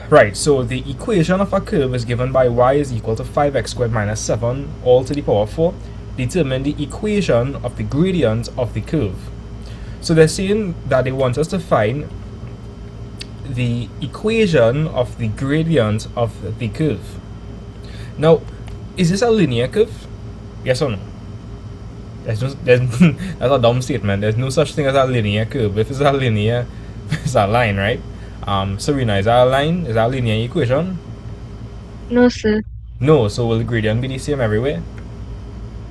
Right, so the equation of a curve is given by y is equal to 5x squared minus 7 all to the power 4. Determine the equation of the gradient of the curve. So they're saying that they want us to find the equation of the gradient of the curve. Now, is this a linear curve? Yes or no? That's a dumb statement. There's no such thing as a linear curve. If it's a linear, it's a line, right? Serena, is that a line? Is that a linear equation? No, sir. No, so will the gradient be the same everywhere?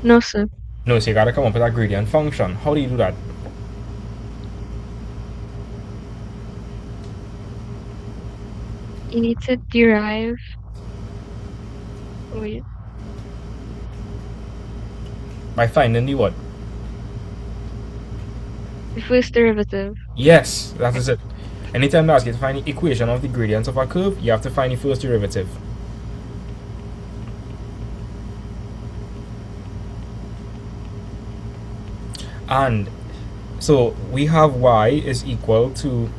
No, sir. No, so you gotta come up with a gradient function. How do you do that? You need to derive. Wait. By finding the what? The first derivative. Yes, that is it. Anytime they ask you to find the equation of the gradient of a curve, you have to find the first derivative. And so we have y is equal to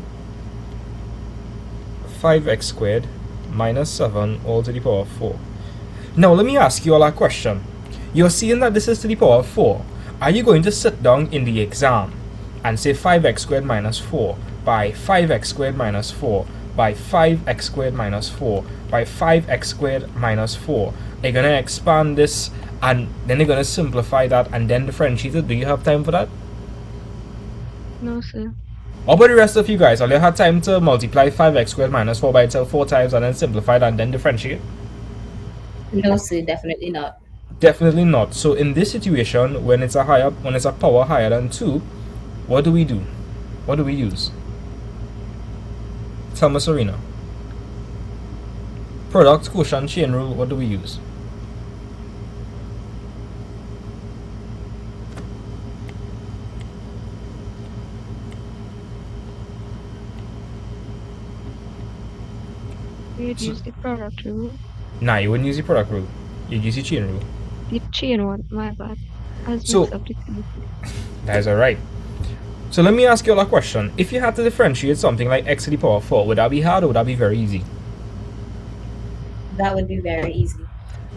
5x squared minus 7 all to the power of 4. Now let me ask you all a question. You're seeing that this is to the power of 4. Are you going to sit down in the exam and say 5x squared minus 4 by 5x squared minus 4 by 5x squared minus 4 by 5x squared minus 4? Are you going to expand this and then you're going to simplify that and then differentiate it? Do you have time for that? No, sir. What about the rest of you guys? Have you had time to multiply 5x squared minus 4 by itself 4 times and then simplify that and then differentiate? No, sir, definitely not. Definitely not. So in this situation, when it's a power higher than 2, what do we do? What do we use? Tell me, Serena. Product, quotient, chain rule, what do we use? You'd use the product rule. Nah, you wouldn't use the product rule. You'd use the chain rule. The chain one, my bad. Has So- mixed up the two. That is alright. So let me ask you all a question. If you had to differentiate something like x to the power 4, would that be hard or would that be very easy? That would be very easy.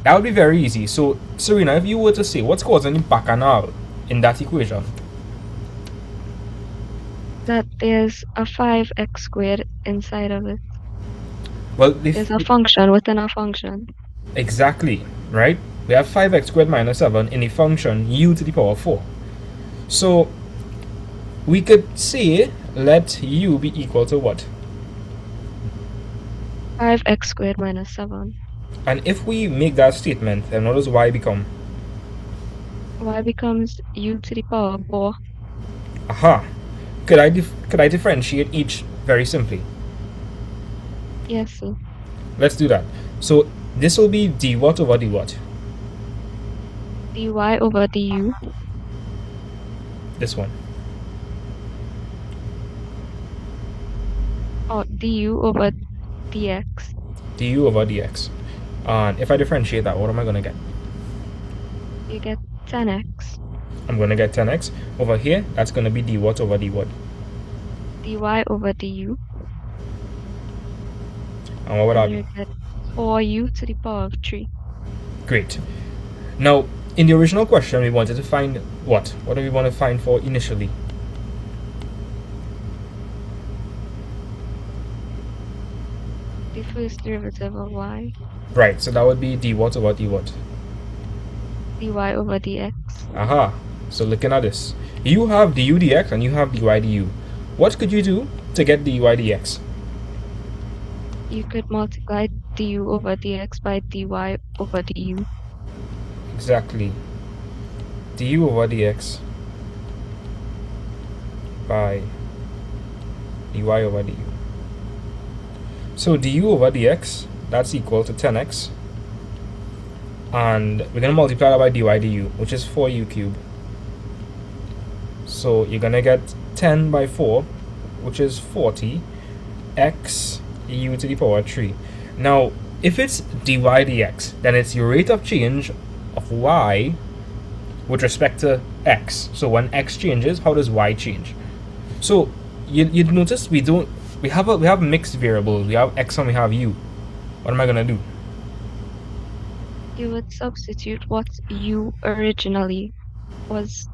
That would be very easy. So, Serena, if you were to say what's causing the bacchanal in that equation? That there's a 5x squared inside of it. Well, There's a function within a function. exactly, right? We have 5x squared minus 7 in the function u to the power 4. So, we could say let u be equal to what? 5x squared minus 7. And if we make that statement, then what does y become? Y becomes u to the power 4. Aha! Could I differentiate each very simply? Yes, sir. Let's do that. So this will be d what over d what? dy over du. This one. Or du over dx. Du over dx. And if I differentiate that, what am I going to get? You get 10x. I'm going to get 10x. Over here, that's going to be d what over d what? dy over du. And what would that And be? you get 4u to the power of 3. Great. Now, in the original question, we wanted to find what? What do we want to find for initially? The first derivative of y. Right, so that would be d what over d what? dy over dx. Aha. So looking at this, you have du dx and you have dy du. What could you do to get dy dx? You could multiply du over dx by dy over du. Exactly. Du over dx by dy over du. So du over dx, that's equal to 10x. And we're going to multiply that by dy du, which is 4u cubed. So you're going to get 10 by 4, which is 40, x u to the power 3. Now, if it's dy dx, then it's your rate of change of y with respect to x. So when x changes, how does y change? So you'd notice we We have mixed variables. We have x and we have u. What am I gonna do? You would substitute what u originally was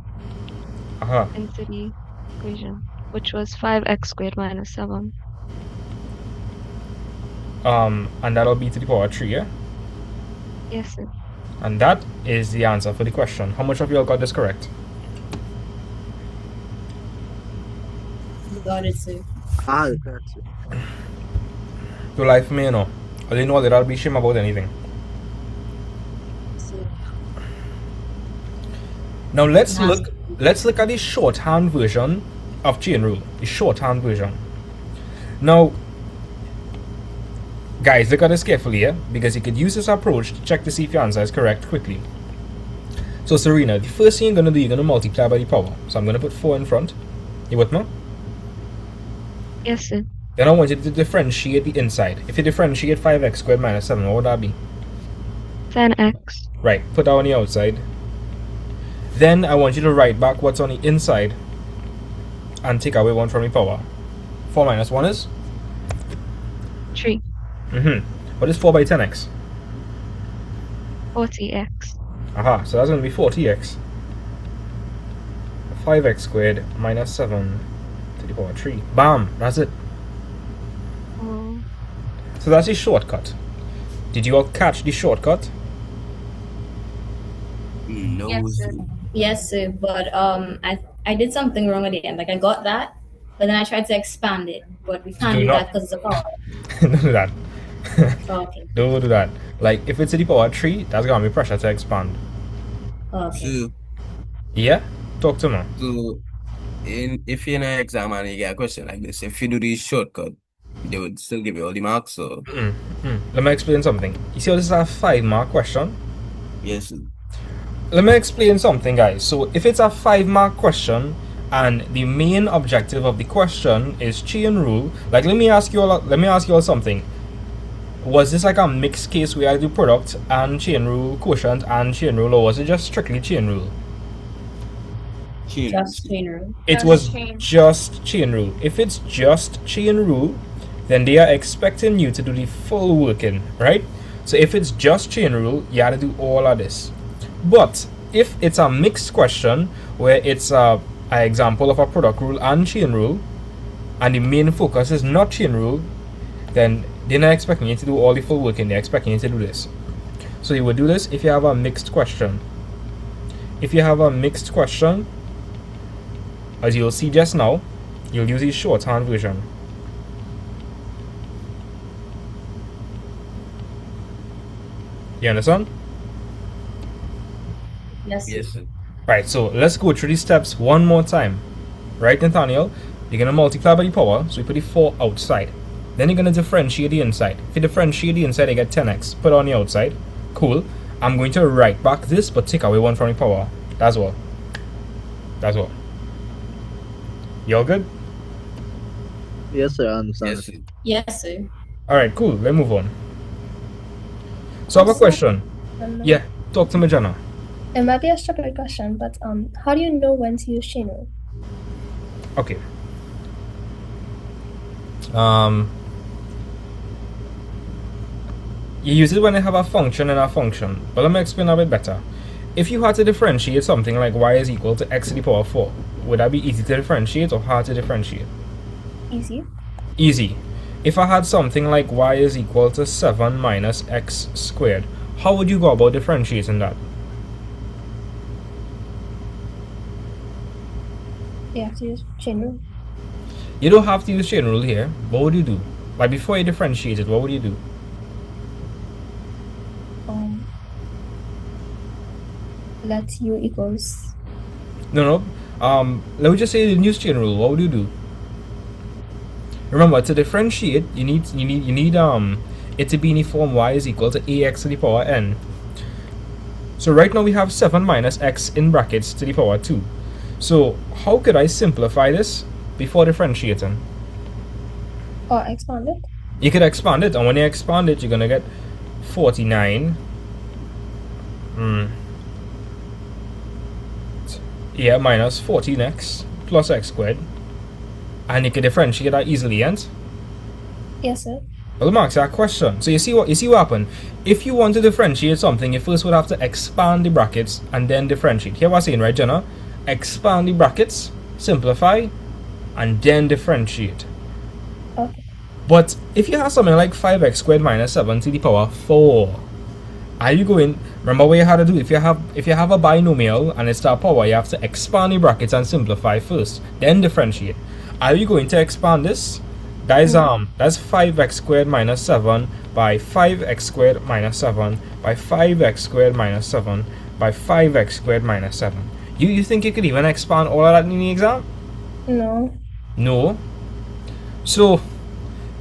Uh-huh. into the equation, which was 5x squared minus 7. And that'll be to the power 3, yeah? Yes, sir. And that is the answer for the question. How much of you all got this correct? You got it, sir. Correct, sir. To life me, you know. I didn't know that I'll be shame about anything. So, Now let's Yes. look at the shorthand version of chain rule. The shorthand version. Now, guys, look at this carefully here, because you could use this approach to check to see if your answer is correct quickly. So Serena, the first thing you're gonna do, you're gonna multiply by the power. So I'm gonna put 4 in front. You with me? Yes, sir. Then I want you to differentiate the inside. If you differentiate 5x squared minus 7, what would that be? 10x. Right, put that on the outside. Then I want you to write back what's on the inside and take away 1 from the power. 4 minus 1 is? 3. What is 4 by 10x? 40x. Aha, so that's going to be 40x. 5x squared minus 7 to the power 3. Bam! That's it. Oh, So that's the shortcut. Did you all catch the shortcut? No, yes, sir. Yes, sir. But I did something wrong at the end. Like I got that, but then I tried to expand it, but we can't Do do not. that because it's a power. Don't do that. Okay. Don't do that. Like, if it's to the power 3, that's going to be pressure to expand. Okay. So, Yeah? Talk to me. if you're in an exam and you get a question like this, if you do the shortcut, they would still give you all the marks. So, Let me explain something. You see how this is a 5-mark question? yes, sir. Let me explain something, guys. So if it's a 5-mark question and the main objective of the question is chain rule, like let me ask you all something. Was this like a mixed case where I do product and chain rule, quotient and chain rule, or was it just strictly chain rule? Just chain rule. It was just chain rule. If it's just chain rule, then they are expecting you to do the full working, right? So if it's just chain rule, you have to do all of this. But if it's a mixed question where it's an example of a product rule and chain rule, and the main focus is not chain rule, then they're not expecting you to do all the full working, they're expecting you to do this. So you would do this if you have a mixed question. If you have a mixed question, as you'll see just now, you'll use the shorthand version. You understand? Yes, sir. Yes, sir. Right, so let's go through these steps one more time. Right, Nathaniel? You're going to multiply by the power, so you put the 4 outside. Then you're going to differentiate the inside. If you differentiate the inside, you get 10x. Put it on the outside. Cool. I'm going to write back this, but take away 1 from the power. That's all. That's all. You all good? Yes, sir, I understand. Yes, sir. Yes, sir. Alright, cool. Let's move on. So I have a question. Yeah, talk to me, Jenna. It might be a stupid question, but how do you know when to use chain rule? Okay. You use it when you have a function and a function, but let me explain a bit better. If you had to differentiate something like y is equal to x to the power 4, would that be easy to differentiate or hard to differentiate? Easy. Easy. If I had something like y is equal to 7 minus x squared, how would you go about differentiating that? You have to use chain rule. You don't have to use chain rule here. What would you do? Like before you differentiate it, what would you do? Let u equals. No. Let me just say you didn't use chain rule. What would you do? Remember, to differentiate, you need it to be in the form y is equal to ax to the power n. So right now we have 7 minus x in brackets to the power 2. So how could I simplify this before differentiating? Or expand it. You could expand it, and when you expand it, you're gonna get 49. Yeah, minus 14x plus x squared. And you can differentiate that easily, and Yes, sir. Well, let me ask you a question. So you see what happened? If you want to differentiate something, you first would have to expand the brackets and then differentiate. Here what I'm saying, right, Jenna? Expand the brackets, simplify, and then differentiate. Okay. But if you have something like 5x squared minus 7 to the power 4, are you going, remember what you had to do? If you have a binomial and it's to a power, you have to expand the brackets and simplify first, then differentiate. Are you going to expand this? Guys, that's 5x squared minus 7 by 5x squared minus 7 by 5x squared minus 7 by 5x squared minus 7. You think you could even expand all of that in the exam? No. No. So,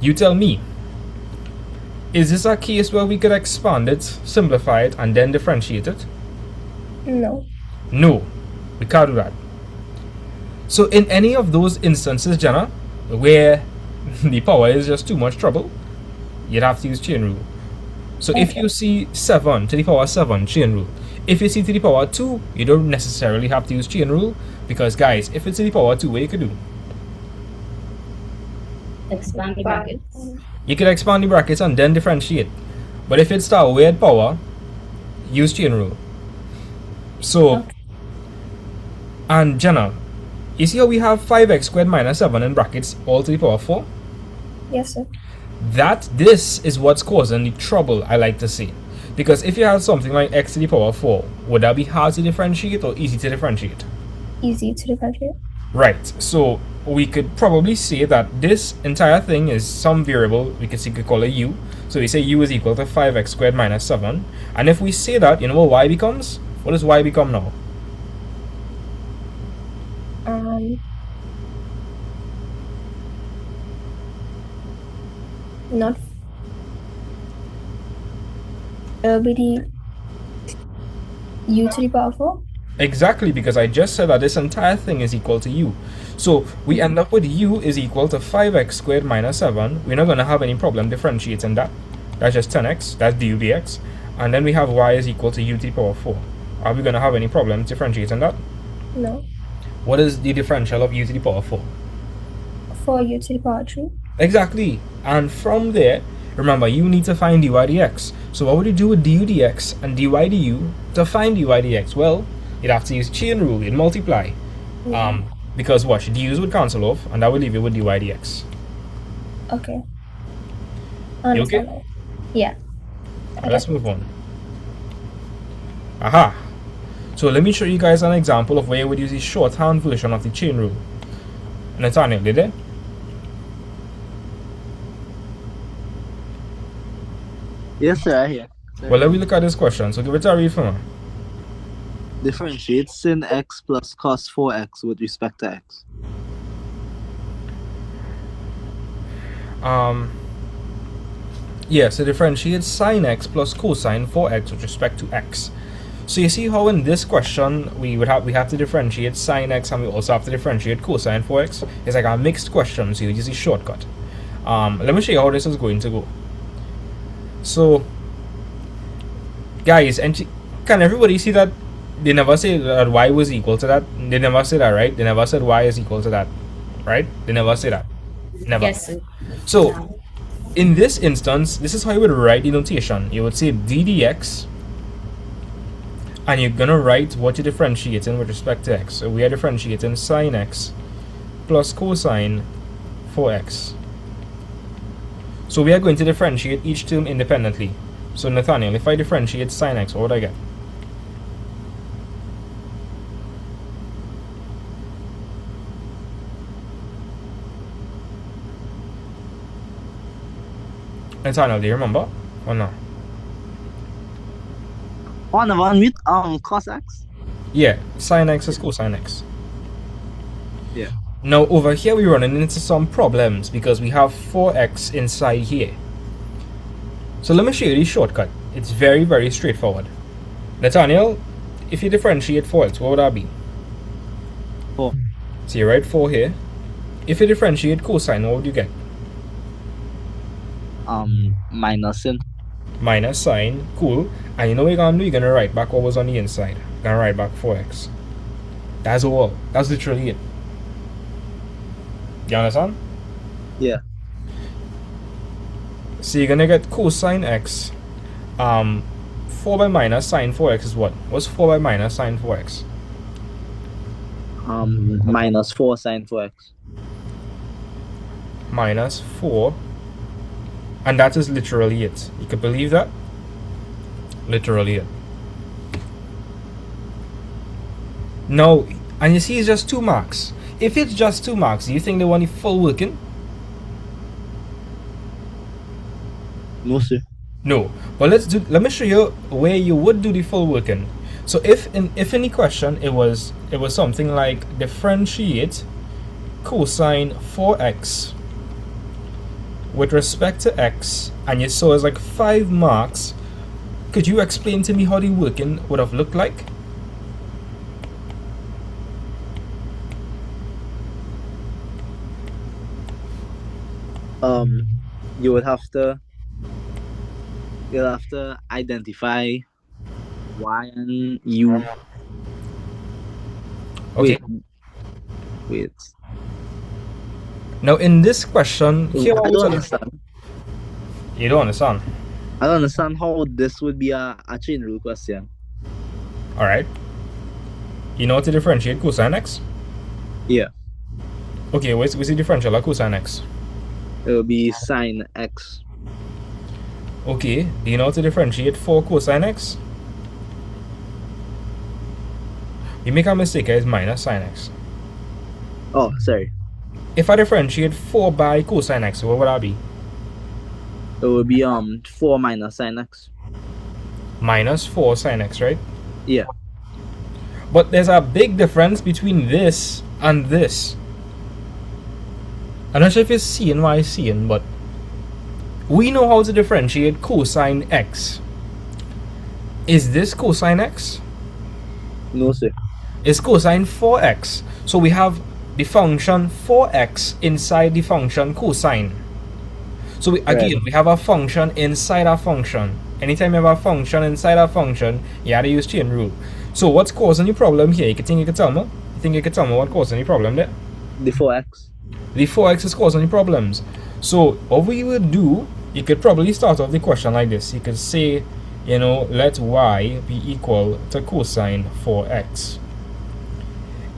you tell me, is this a case where we could expand it, simplify it, and then differentiate it? No. No, we can't do that. So in any of those instances, Jenna, where the power is just too much trouble, you'd have to use chain rule. So if you see 7 to the power 7, chain rule. If you see to the power 2, you don't necessarily have to use chain rule, because guys, if it's to the power 2, what you could do? Expand the brackets. You could expand the brackets and then differentiate. But if it's a weird power, use chain rule. So, and Jenna, you see how we have 5x squared minus 7 in brackets all to the power 4? Yes, sir. This is what's causing the trouble, I like to say. Because if you have something like x to the power 4, would that be hard to differentiate or easy to differentiate? Easy to differentiate. Right, so we could probably say that this entire thing is some variable, we could call it u. So we say u is equal to 5x squared minus 7. And if we say that, you know what y becomes? What does y become now? Not. It'll be the u to the power 4. Exactly, because I just said that this entire thing is equal to u. So we end up with u is equal to 5x squared minus 7. We're not going to have any problem differentiating that. That's just 10x, that's du dx. And then we have y is equal to u to the power 4. Are we going to have any problem differentiating that? No. What is the differential of u to the power 4? 4u to the power 3. Exactly. And from there, remember, you need to find dy dx. So what would you do with du dx and dy du to find dy dx? Well, you'd have to use chain rule, you'd multiply. Because watch, du's would cancel off, and that will leave you with dy dx. Okay. You okay? Understand. Yeah. Let's move on. Aha! So let me show you guys an example of where you would use the shorthand version of the chain rule. Nathaniel, did it? Yes, sir, I hear. Well, let me look at this question. So give it a read for me. Differentiate sin x plus cos 4x with respect to x. Yeah, so differentiate sine x plus cosine 4x with respect to x. So you see how in this question we have to differentiate sine x and we also have to differentiate cosine 4x. It's like a mixed question, so you use a shortcut. Let me show you how this is going to go. So guys, and can everybody see that they never say that y was equal to that? They never say that, right? They never said y is equal to that, right? They never say that. Never. Yes, sir. So in this instance, this is how you would write the notation. You would say d dx, and you're gonna write what you're differentiating with respect to x. So we are differentiating sine x plus cosine 4x. So we are going to differentiate each term independently. So Nathaniel, if I differentiate sine x, what would I get? Nathaniel, do you remember or no? One with cos x? Yeah, sine x is cosine x. Yeah. Now over here we're running into some problems because we have 4x inside here. So let me show you the shortcut. It's very, very straightforward. Nathaniel, if you differentiate 4x, what would that be? 4. So you write 4 here. If you differentiate cosine, what would you get? Minus sin. Minus sine, cool. And you know what you're gonna do? You're gonna write back what was on the inside. You're gonna write back 4x. That's all. That's literally it. You understand? Yeah. So you're gonna get cosine x. 4 by minus sine 4x is what? What's 4 by minus sine 4x? Minus 4 sine 4x. Minus 4. And that is literally it. You can believe that? Literally it. No, and you see it's just 2 marks. If it's just 2 marks, do you think they want the full working? No, sir. No. But let me show you where you would do the full working. So if in the question it was something like differentiate cosine 4x with respect to x, and you saw it's like 5 marks, could you explain to me how the working would have looked like? You'll have to identify y and u. Okay. Wait. Now in this question, here I don't understand. You don't understand? I don't understand how this would be a chain rule question. Alright. You know how to differentiate cosine x? Yeah. Okay, what's the differential of cosine x? It will be sine x. Okay, do you know how to differentiate 4 cosine x? You make a mistake, it's minus sine x. Oh, sorry. If I differentiate 4 by cosine x, what would that be? It will be 4 minus sine x. Minus 4 sine x, right? Yeah. But there's a big difference between this and this. I'm not sure if you're seeing what I'm seeing, but we know how to differentiate cosine x. Is this cosine x? No, sir. It's cosine 4x. So we have the function 4x inside the function cosine. So we have a function inside a function. Anytime you have a function inside a function, you have to use chain rule. So what's causing the problem here? You think you can tell me? You think you can tell me what causing the problem there? The 4x. The 4x is causing the problems. So what we would do, you could probably start off the question like this. You could say, let y be equal to cosine 4x.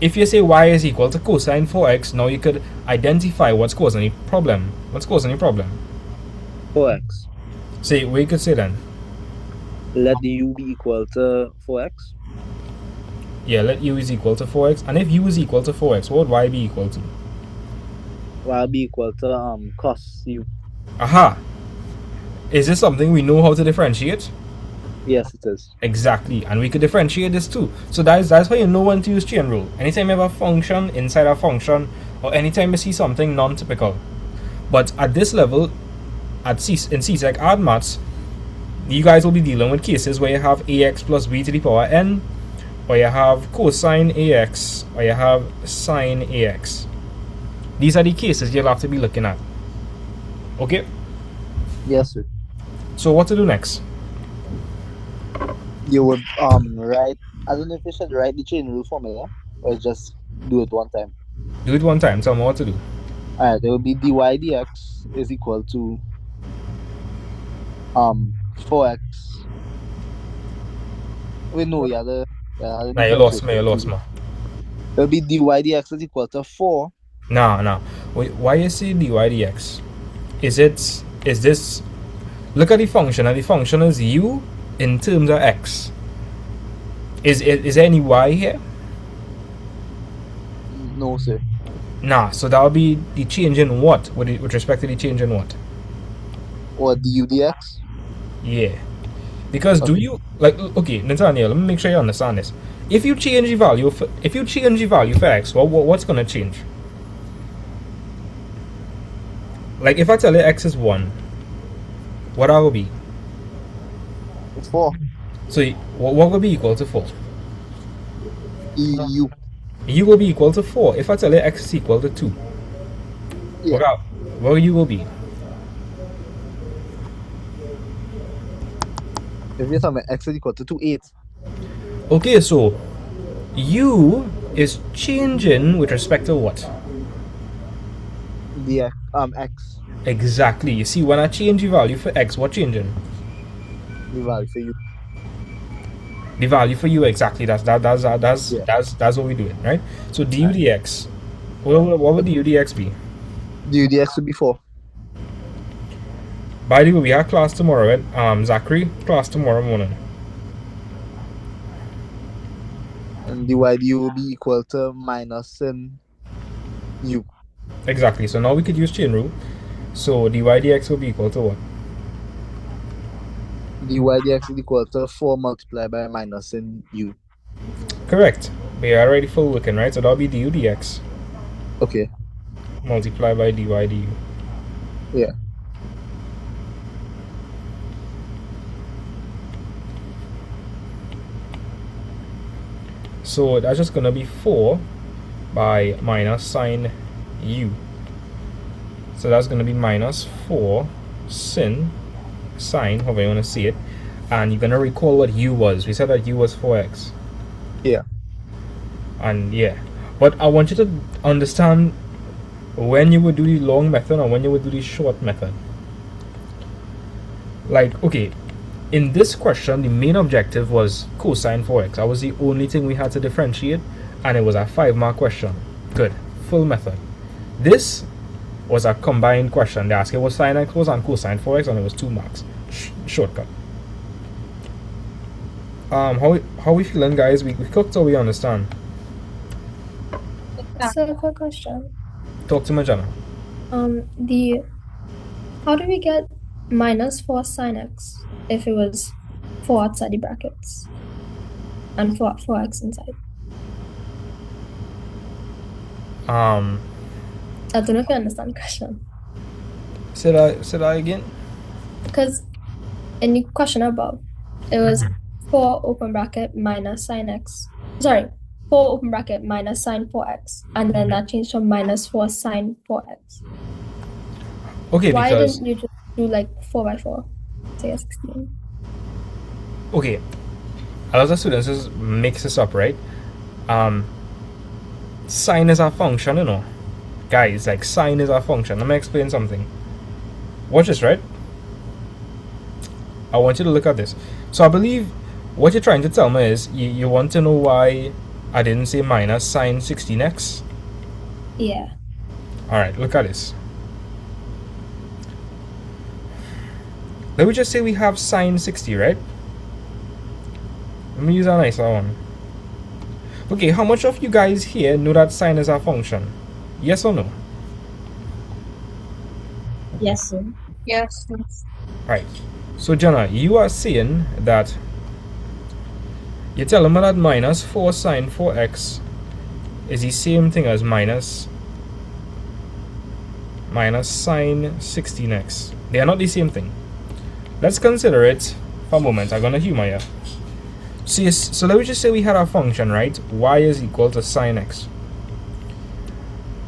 If you say y is equal to cosine 4x, now you could identify what's causing the problem. What's causing the problem? 4x. Say, what you could say then? Let u be equal to 4x. Yeah, let u is equal to 4x. And if u is equal to 4x, what would y be equal to? Y will be equal to cos u. Aha! Is this something we know how to differentiate? Yes, it is. Exactly, and we could differentiate this too. So that's how you know when to use chain rule. Anytime you have a function inside a function, or anytime you see something non-typical. But at this level, in CSEC Add Maths, you guys will be dealing with cases where you have ax plus b to the power n, or you have cosine ax, or you have sine ax. These are the cases you'll have to be looking at. Okay? Yes, sir. So what to do next? You would write. I don't know if you should write the chain rule formula or just do it one time. Do it one time. Tell me what to do. Alright, there will be dy dx is equal to 4x. Wait, no, Nah, you lost me. There will be dy dx is equal to 4. No. Wait, why you say dy dx? Is this? Look at the function, and the function is u in terms of x. Is there any y here? No, sir. Nah, so that would be the change in what? With respect to the change in what? Or du dx? Yeah. Because Okay. do you okay, Nathaniel, let me make sure you understand this. If you change the value for x, what's gonna change? Like if I tell you x is 1, what that will be? It's 4. So what will be equal to 4? EU. U will be equal to 4. If I tell you x is equal to 2, Yeah. what u will be? If you tell me x is equal to 2, 8. Okay, so u is changing with respect to what? The x. Exactly. You see, when I change the value for x, what changing? The value for u. The value for u, exactly. Yeah. That's what we do it, right? So du Alright. dx. What would du dx be? The dx would be 4. By the way, we have class tomorrow, right? Zachary, class tomorrow morning. And dy du will be equal to minus u. Exactly. So now we could use chain rule. So dy dx will be equal to what? Dy dx is equal to 4 multiplied by minus u. Correct. We are already full working, right? So that'll be du dx Okay. multiplied by dy du. Yeah. So that's just gonna be 4 by minus sine u. So that's gonna be minus 4 sin sine, however you wanna see it. And you're gonna recall what u was. We said that u was 4x. Yeah. And yeah. But I want you to understand when you would do the long method and when you would do the short method. Like, okay, in this question, the main objective was cosine 4x. That was the only thing we had to differentiate, and it was a 5-mark question. Good. Full method. This was a combined question. They asked it what sine x was and cosine 4x, and it was 2 marks. Shortcut. How we feeling, guys? We cooked or we understand? So, quick question. Talk to me, Jana. How do we get minus 4 sine x if it was 4 outside the brackets and 4x inside? Um, I don't know if you understand the question. say that again. Because in the question above, it was 4 open bracket minus sine x. Sorry, 4 open bracket minus sine 4x. And then that changed to minus 4 sine 4x. Okay, Why because didn't you just do like 4 by 4? Say 16. okay, a lot of students just mix this up, right? Sine is a function, you know. Guys, like sine is a function. Let me explain something. Watch this, right? I want you to look at this. So I believe what you're trying to tell me is you want to know why I didn't say minus sine 16x. Yeah. Alright, look at this. Let me just say we have sine 60, right? Let me use a nicer one. Okay, how much of you guys here know that sine is a function? Yes or no? Yes, sir. Yes. Right. So Jana, you are saying that you're telling me that minus 4 sine 4x is the same thing as minus sine 16x. They are not the same thing. Let's consider it for a moment. I'm gonna humor you. So let me just say we had a function, right? Y is equal to sine x.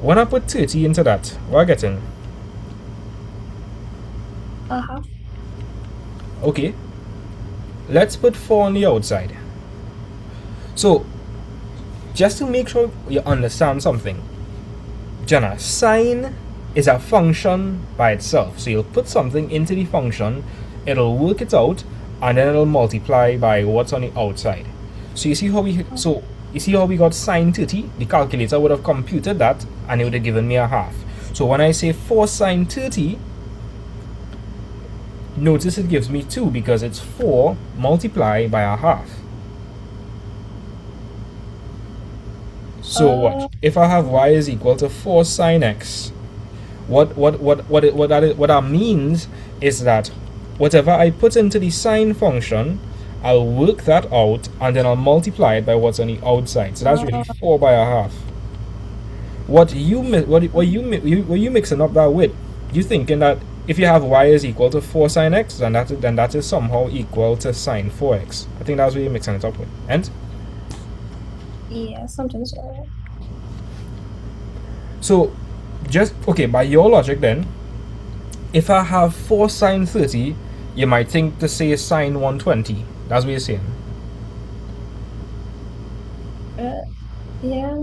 When I put 30 into that, what am I getting? A half. Okay. Let's put 4 on the outside. So, just to make sure you understand something, Jana, sine is a function by itself. So you'll put something into the function, it'll work it out, and then it'll multiply by what's on the outside. So you see how we got sine 30? The calculator would have computed that, and it would have given me a half. So when I say 4 sine 30, notice it gives me 2 because it's 4 multiplied by a half. So what? If I have y is equal to 4 sine x, what that means is that whatever I put into the sine function, I'll work that out and then I'll multiply it by what's on the outside. So that's really 4 by a half. What you mixing up that with? You thinking that if you have y is equal to 4 sine x, then that is somehow equal to sine 4x. I think that's what you're mixing it up with. And Yeah, something so. so, just okay, by your logic then, if I have 4 sine 30, you might think to say sine 120. That's what you're saying. Yeah.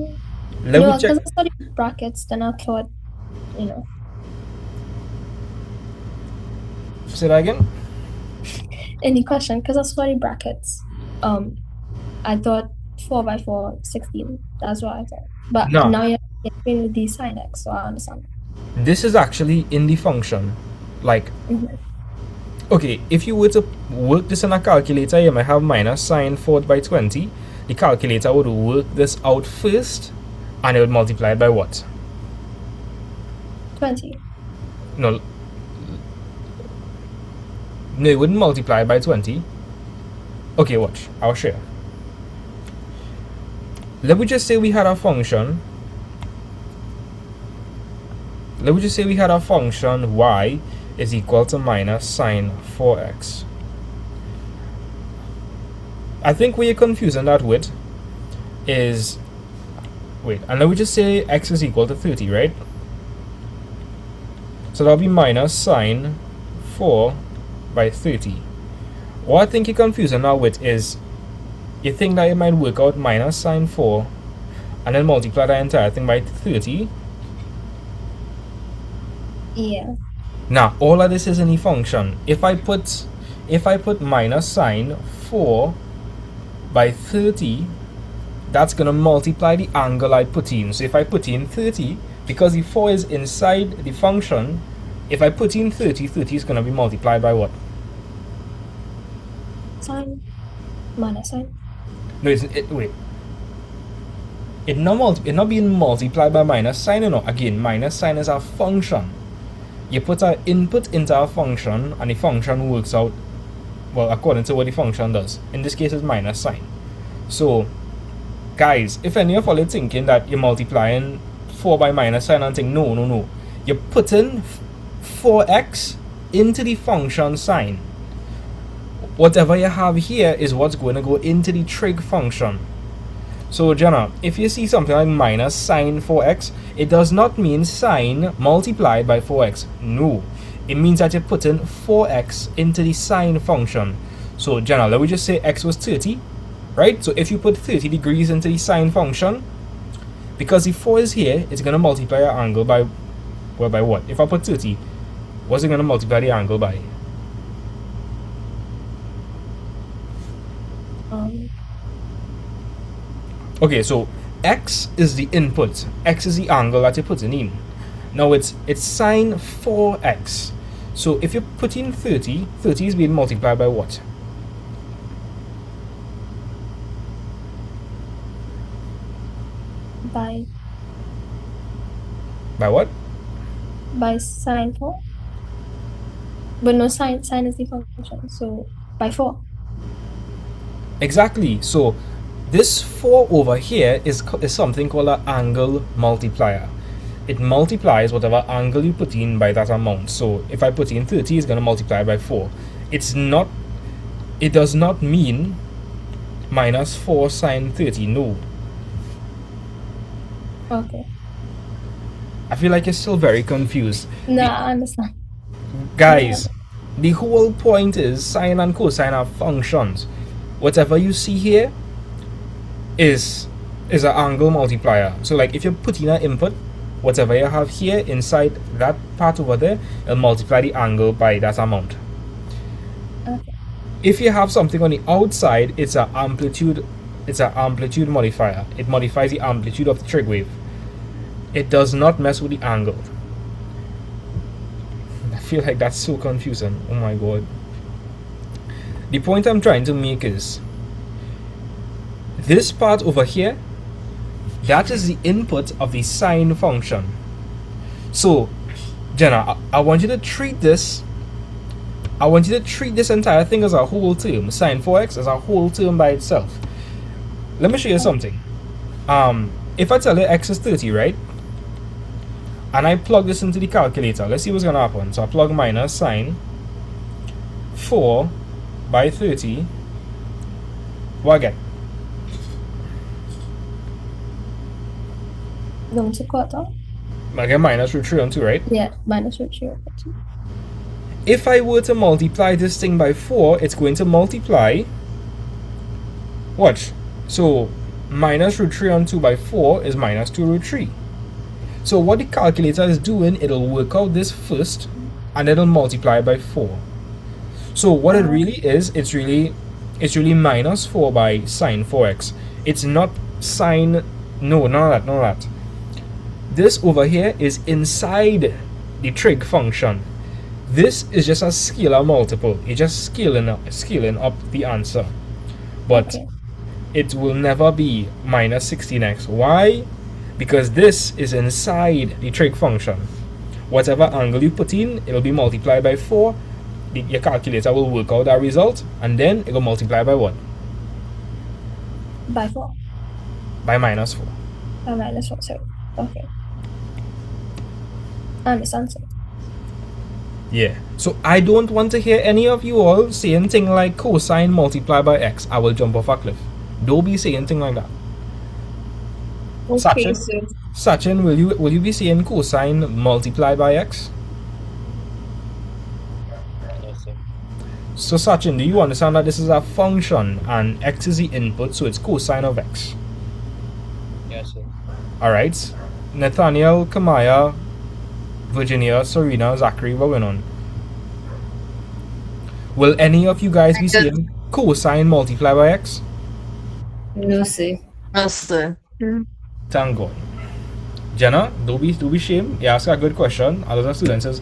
Let No, me check. because I studied brackets, then I thought, you know. Say that again? Any question? Because I saw the brackets. I thought 4 by 4, 16. That's what I thought. But No. now you're explaining with the sin x, so I understand. This is actually in the function. Like, okay, if you were to work this in a calculator, you might have minus sine 4 by 20. The calculator would work this out first, and it would multiply it by what? 20. No, it wouldn't multiply by 20. Okay, watch. I'll share. Let me just say we had a function. Let me just say we had a function y is equal to minus sine 4x. I think what you're confusing that with is, wait, and let me just say x is equal to 30, right? So that'll be minus sine 4 by 30. What I think you're confusing now with is, you think that you might work out minus sine 4 and then multiply that entire thing by 30. Yeah. Now all of this is in the function. If I put minus sine 4 by 30, that's gonna multiply the angle I put in. So if I put in 30, because the 4 is inside the function, if I put in 30, 30 is gonna be multiplied by what? Sine. Minus sine. No, wait. It not being multiplied by minus sine, you know. Again, minus sine is a function. You put an input into a function, and the function works out, well, according to what the function does. In this case, it's minus sine. So, guys, if any of you are thinking that you're multiplying 4 by minus sine and think, no. You're putting 4x into the function sine. Whatever you have here is what's going to go into the trig function. So, Jenna, if you see something like minus sine 4x, it does not mean sine multiplied by 4x. No. It means that you're putting 4x into the sine function. So, Jenna, let me just say x was 30, right? So, if you put 30 degrees into the sine function, because the 4 is here, it's going to multiply your angle by, well, by what? If I put 30, what's it going to multiply the angle by? Okay, so x is the input, x is the angle that you're putting in. Now it's sine 4x. So if you put in 30, 30 is being multiplied by what? By what? By sine 4. But no, sine is the function, so by 4. Exactly. So this 4 over here is something called an angle multiplier. It multiplies whatever angle you put in by that amount. So if I put in 30, it's going to multiply by 4. It does not mean minus 4 sine 30. No. Okay. I feel like you're still very confused. No, I understand. Guys, the whole point is sine and cosine are functions. Whatever you see here is an angle multiplier. So like if you put in an input, whatever you have here inside that part over there, it'll multiply the angle by that amount. Okay. If you have something on the outside, it's an amplitude modifier. It modifies the amplitude of the trig wave. It does not mess with the angle. I feel like that's so confusing. Oh my god. The point I'm trying to make is this part over here, that is the input of the sine function. So, Jenna, I want you to treat this entire thing as a whole term. Sine 4x as a whole term by itself. Let me show you something. If I tell you x is 30, right? And I plug this into the calculator, let's see what's going to happen. So I plug minus sine 4 by 30. What I get? Going to quarter? I get minus root 3 on 2, right? Yeah, minus root 3 over 2. If I were to multiply this thing by 4, it's going to multiply. Watch. So minus root 3 on 2 by 4 is minus 2 root 3. So what the calculator is doing, it'll work out this first and it'll multiply by 4. So what it really is, it's really minus 4 by sine 4x. It's not sine, no, none of that. This over here is inside the trig function. This is just a scalar multiple. It's just scaling up the answer. But Okay. it will never be minus 16x. Why? Because this is inside the trig function. Whatever angle you put in, it will be multiplied by 4. Your calculator will work out that result, and then it will multiply by what? By 4. By minus 4. By minus 4, sorry. Okay. I understand, sir. Yeah. So I don't want to hear any of you all saying thing like cosine multiplied by x. I will jump off a cliff. Don't be saying thing like that. Okay, Sachin? sir. Sachin, will you be saying cosine multiplied by x? Yes, sir. So Sachin, do you understand that this is a function and x is the input, so it's cosine of x? Yes, sir. Alright. Nathaniel, Kamaya, Virginia, Serena, Zachary, what went on? Will any of you guys be saying cosine multiplied by x? No, sir. No, sir. Thank God. Jenna, don't be shame. You ask a good question. A lot of students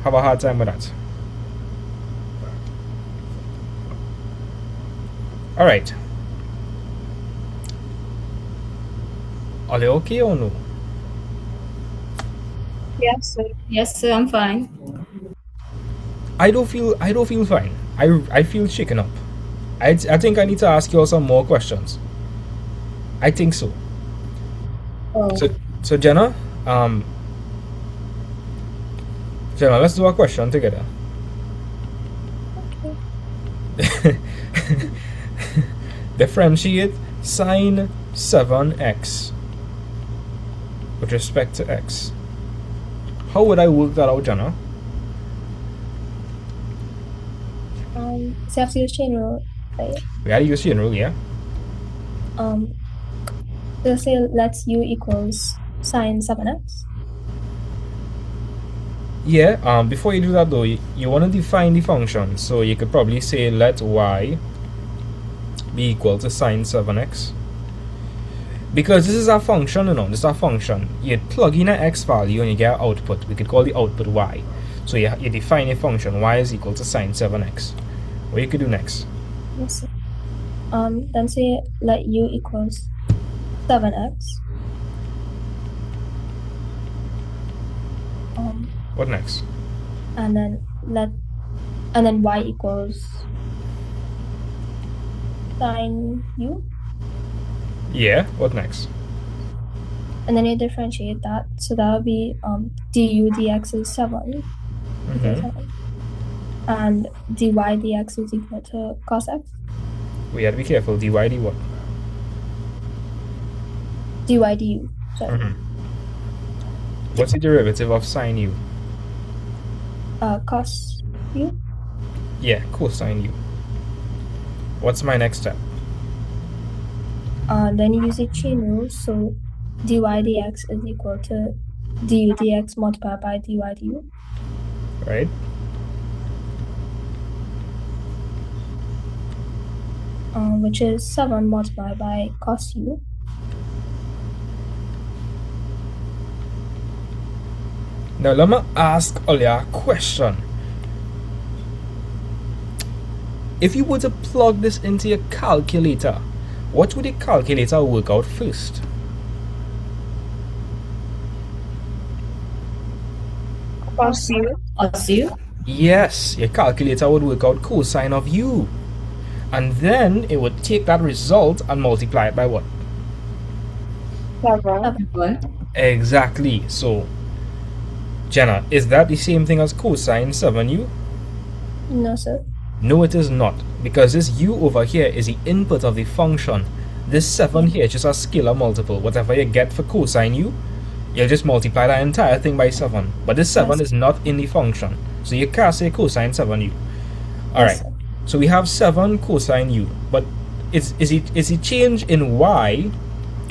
have a hard time with that. Alright. Are they okay or no? Yes, sir. Yes, sir, I'm fine. I don't feel fine. I feel shaken up. I think I need to ask you all some more questions. I think so. Oh. So Jenna, Jenna, let's do a question together. Differentiate sine 7x with respect to x. How would I work that out, Jenna? So you have to use chain rule, right? We gotta use chain rule, yeah? So say let's u equals sine 7x. Yeah, before you do that though, you want to define the function. So you could probably say let y be equal to sine 7x. Because this is a function, this is a function. You plug in an x value and you get an output. We could call the output y. So you define a function, y is equal to sine 7x. What you could do next? Yes, sir. Then say let u equals 7x. What next? And then y equals sine u. Yeah, what next? And then you differentiate that, so that would be du dx is 7, and dy dx is equal to cos x. We have to be careful. dy d what? dy du. Sorry. What's the derivative of sine u? Cos u. Yeah, cosine u. What's my next step? Then you use the chain rule, so dy dx is equal to du dx multiplied by dy du. Right? Which is 7 multiplied by cos u. Now let me ask Olia a question. If you were to plug this into your calculator, what would the calculator work out first? Cos u. Cos u. Yes, your calculator would work out cosine of u. And then it would take that result and multiply it by what? 7. 1. Exactly. So, Jenna, is that the same thing as cosine 7u? No, sir. No, it is not. Because this u over here is the input of the function. This 7 here is just a scalar multiple. Whatever you get for cosine u, you'll just multiply that entire thing by 7. But this 7 Yes. is not in the function. So you can't say cosine 7u. Yes, Alright. sir. So we have 7 cosine u. But is it change in y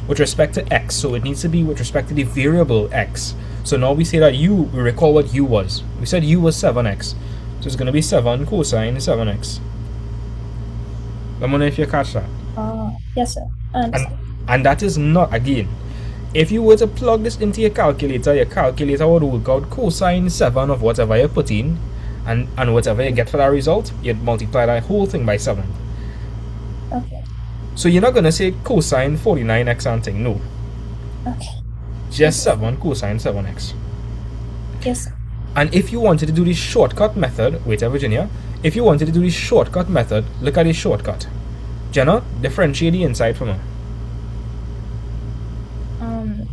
with respect to x? So it needs to be with respect to the variable x. So now we say that we recall what u was. We said u was 7x. So it's going to be 7 cosine 7x. Let me know if you catch that. Yes, sir. I understand. And that is not, again, if you were to plug this into your calculator would work out cosine 7 of whatever you put in, and whatever you get for that result, you'd multiply that whole thing by 7. Okay. So you're not going to say cosine 49x and thing, no. Okay. Just 7 cosine 7x. Yes, sir. And if you wanted to do the shortcut method, wait, Virginia, if you wanted to do the shortcut method, look at the shortcut. Jenna, differentiate the inside for me.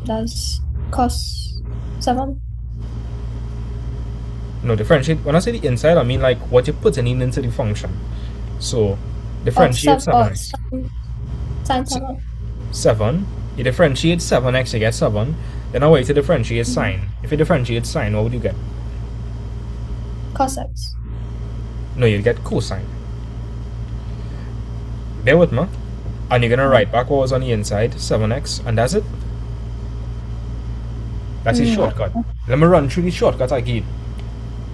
That's cos 7. No, differentiate. When I say the inside, I mean like what you're putting in into the function. So, differentiate 7x. Sin 7. 7. You differentiate 7x, you get 7. Then I wait to differentiate sine. If you differentiate sine, what would you get? Cos x. No, you'd get cosine. Bear with me. And you're going to write back what was on the inside, 7x, and that's it. That's a shortcut. Let me run through the shortcut again.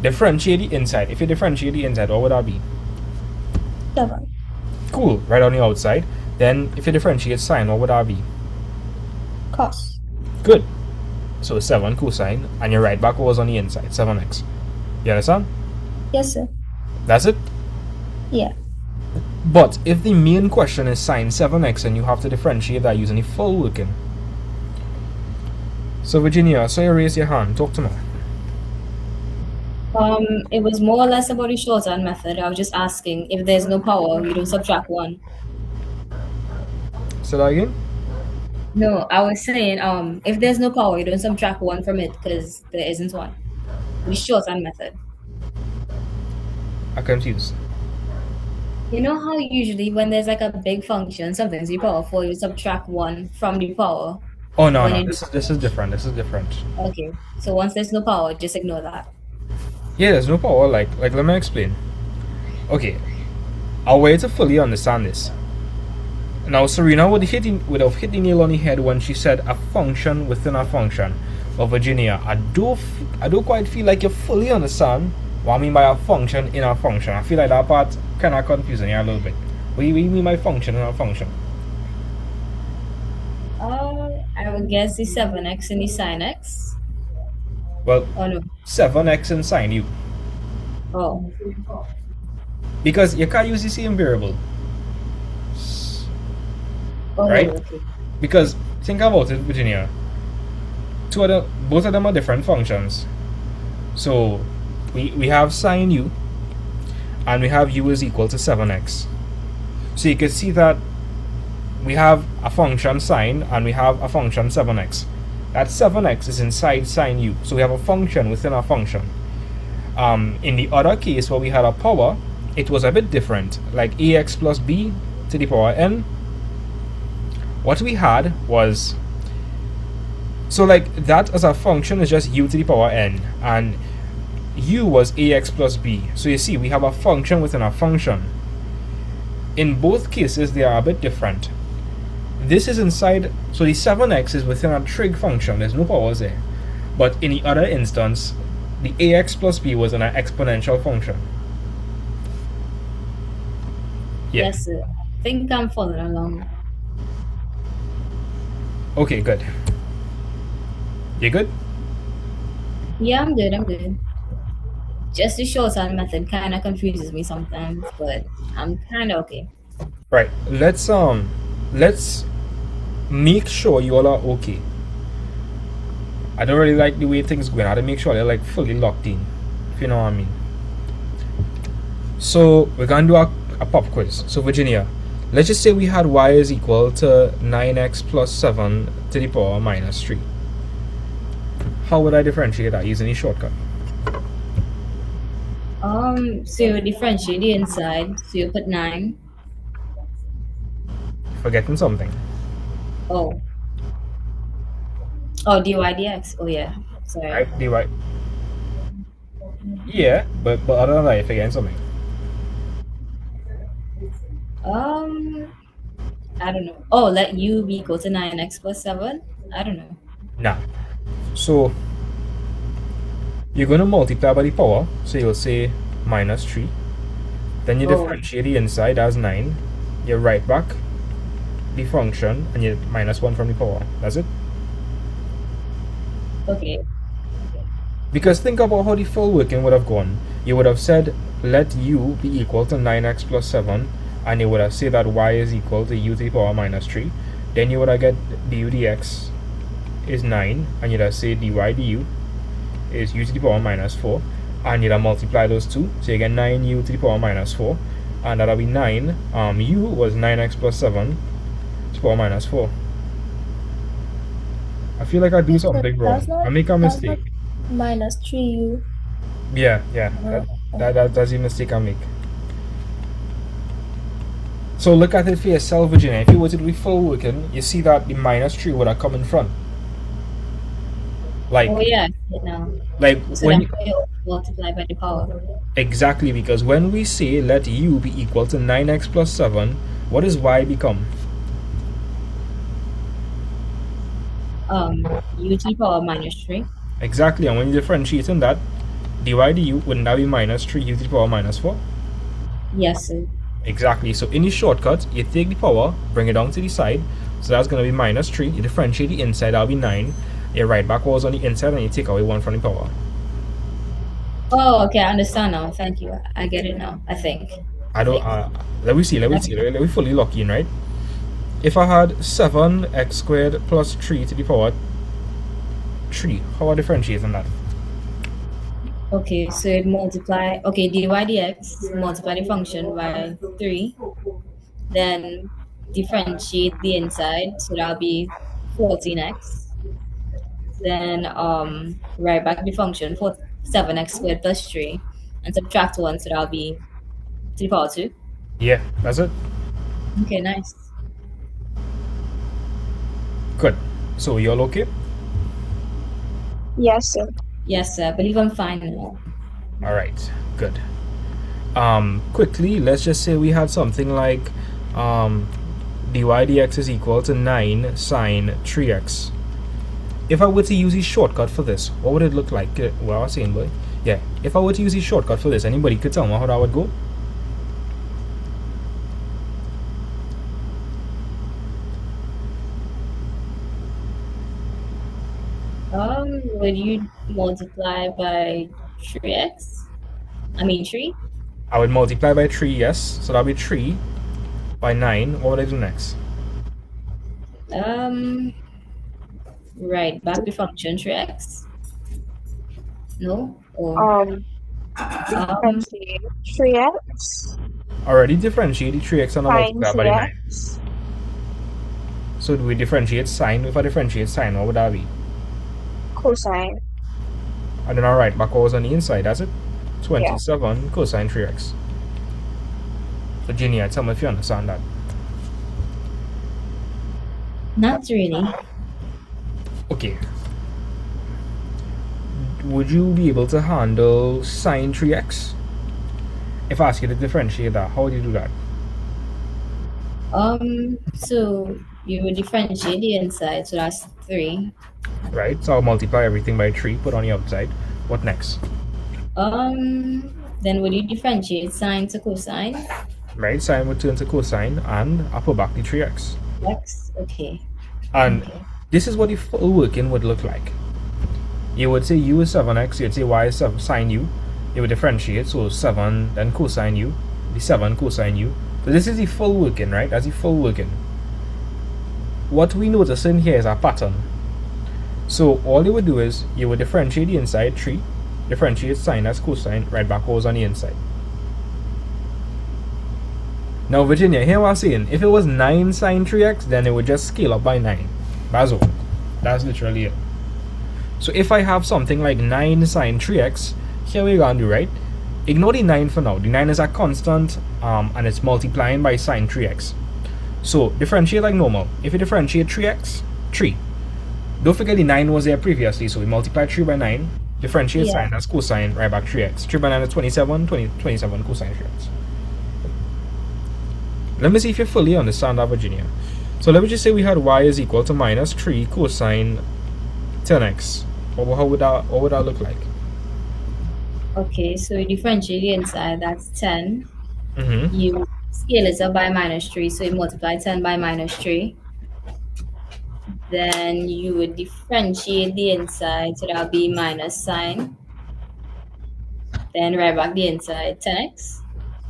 Differentiate the inside. If you differentiate the inside, what would that be? 7. Cool, right on the outside. Then, if you differentiate sine, what would that be? Cos. Good. So 7 cosine, and you write back what was on the inside, 7x. You understand? Yes, sir. That's it? Yeah. But if the main question is sine 7x and you have to differentiate that using the full working. So Virginia, so you raise your hand, talk to me. It was more or less about the shorthand method. I was just asking if there's no power, you don't subtract 1. Say that again? No, I was saying, if there's no power, you don't subtract 1 from it because there isn't one. The shorthand method. I'm confused. You know how usually when there's like a big function, something's the power 4, you subtract 1 from the power. Oh no, When no, you- this is different. This is different. Okay, so once there's no power, just ignore that. Yeah, there's no power. Like let me explain. Okay, I'll wait to fully understand this. Now, Serena would have hit the nail on the head when she said a function within a function. But Virginia, I don't quite feel like you fully understand what I mean by a function in a function. I feel like that part kind of confusing you a little bit. What do you mean by function in a function? I would guess the 7x and the sin x. Well, Oh no. 7x and sine u. Oh. Because you can't use the same variable. Oh, Right? okay. Because think about it, Virginia. Both of them are different functions. So we have sine u and we have u is equal to 7x. So you can see that we have a function sine and we have a function 7x. That 7x is inside sine u. So we have a function within a function. In the other case where we had a power, it was a bit different. Like ax plus b to the power n. What we had was, so like that as a function is just u to the power n, and u was ax plus b. So you see we have a function within a function. In both cases they are a bit different. This is inside, so the 7x is within a trig function, there's no powers there. But in the other instance, the ax plus b was in an exponential function. Yeah. Yes, sir. I think I'm following along. Okay, good. You good? Yeah, I'm good. Just the shorthand method kind of confuses me sometimes, but I'm kind of okay. Right. Let's make sure you all are okay. I don't really like the way things going. I have to make sure they're like fully locked in, if you know what I mean. So we're gonna do a pop quiz. So Virginia, let's just say we had y is equal to 9x plus 7 to the power minus 3. How would I differentiate that using a shortcut? So you differentiate the inside, so you put 9. Forgetting something. Oh, dy dx. Oh yeah, sorry. Right? dy. Yeah, but other than that, you're forgetting something. I don't know. Oh, let u be equal to 9x plus 7. I don't know. Nah. So you're gonna multiply by the power. So you'll say minus 3. Then you Oh. differentiate the inside as 9. You write back the function and you minus 1 from the power. That's it. Okay. Because think about how the full working would have gone. You would have said let u be equal to 9x plus 7, and you would have said that y is equal to u to the power minus 3. Then you would have get du dx is 9, and you'd have said dy du is u to the power minus 4, and you'd have multiply those two, so you get 9u to the power minus 4, and that'll be 9. U was 9x plus 7 to the power minus 4. I feel like I do something wrong. That's not- I make a that's not mistake. minus 3u. Yeah. That's a mistake I make. So look at it for yourself, Virginia. If you were to do full working, you see that the minus 3 would have come in front. Like, Oh yeah, I see it now. like So when that's why you multiply by the power. exactly, because when we say let u be equal to 9x plus 7, what does y become? U to the power minus 3. Exactly, and when you differentiate in that, dy du wouldn't that be minus 3u to the power minus 4? Yes, sir. Exactly. So in the shortcut, you take the power, bring it down to the side. So that's going to be minus 3. You differentiate the inside, that'll be 9. You write backwards on the inside and you take away 1 from the power. Oh, okay, I understand now. Thank you. I get it now, I think. I don't, let me see. Let me fully lock in, right? If I had 7x squared plus 3 to the power 3, how are differentiating that? Okay, so it multiply, okay, dy dx, multiply the function by 3, then differentiate the inside, so that'll be 14x. Then write back the function for 7x squared plus 3, and subtract 1, so that'll be to the power 2. Yeah, that's it. Okay, nice. Good. So you all okay? Yes, sir. Yes, sir, I believe I'm fine now. All right, good. Quickly, let's just say we had something like dy dx is equal to 9 sine 3x. If I were to use a shortcut for this, what would it look like? Well, I was saying, boy. Yeah, if I were to use a shortcut for this, anybody could tell me how that would go? Would you multiply by 3x? I mean 3? I would multiply by 3, yes. So that'll be 3 by 9. What would I do next? Right, back the function 3x. No? Or Differentiate 3x Already differentiate the 3x and sine multiply by the 9. 3x So do we differentiate sine? If I differentiate sine, what would that be? cosine. And then I write backwards on the inside, that's it? 27 cosine 3x. Virginia, tell me if you understand that. not really. Okay. Would you be able to handle sine 3x? If I ask you to differentiate that, how would you do that? So you would differentiate the inside, so that's 3. Right? So I'll multiply everything by 3, put on the outside. What next? Then would you differentiate sine to cosine? Right? Sine would turn to cosine, and I put back the 3x. X, okay. And Okay. this is what the full working would look like. You would say u is 7x, you'd say y is 7 sine u. You would differentiate, so 7, then cosine u, the 7 cosine u. So this is the full working, right? That's the full working. What we notice in here is a pattern. So all you would do is, you would differentiate the inside 3, differentiate sine as cosine, right backwards on the inside. Now Virginia, here what I'm saying, if it was 9 sine 3x, then it would just scale up by 9. That's all. That's literally it. So if I have something like 9 sine 3x, here we're going to do, right? Ignore the 9 for now. The 9 is a constant, and it's multiplying by sine 3x. So differentiate like normal. If you differentiate 3x, 3. Don't forget the 9 was there previously, so we multiply 3 by 9. Differentiate Yeah. sine, that's cosine, right back 3x. 3 by 9 is 27, 27 cosine 3x. Let me see if you fully understand that, Virginia. So let me just say we had y is equal to minus 3 cosine 10x. Or how would that look like? Okay, so you differentiate the inside, that's 10. Mm-hmm. You scale it up by minus 3, so you multiply 10 by minus 3. Then you would differentiate the inside, so that'll be minus sign. Then write back the inside, 10x.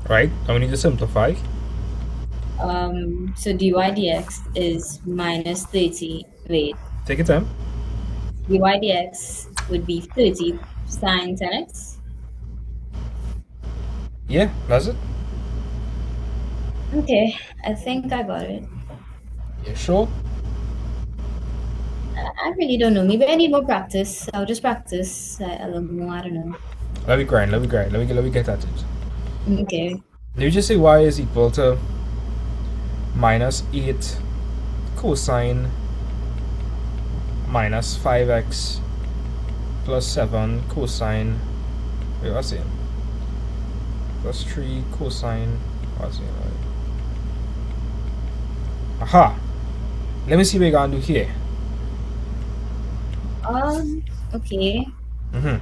Right? And we need to simplify. So dy dx is minus 30. Wait, Take your time. dy dx would be 30 sine 10x. Yeah, that's it. Okay, I think I got it. Yeah, sure. I really don't know. Maybe I need more practice. I'll just practice a little more. I don't know. Let me grind. Let me get at it. Okay. Let me just say y is equal to minus 8 cosine minus 5x plus 7 cosine. Wait, what's it? Plus 3 cosine. What's it? Aha! Let me see what we're gonna do here. Okay. Mm-hmm.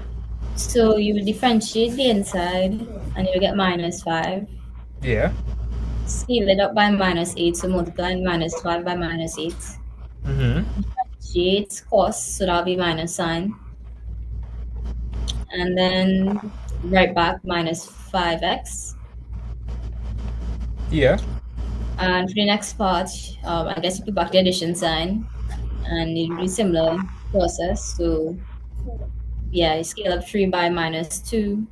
So you will differentiate the inside and you'll get minus 5. Yeah. Scale it up by minus 8, so multiply minus 5 by minus 8. Mm-hmm. Differentiate cos, so that'll be minus sign. And then write back minus 5x. Yeah. And for the next part, I guess you put back the addition sign and it'll be similar process. So yeah, you scale up 3 by minus 2,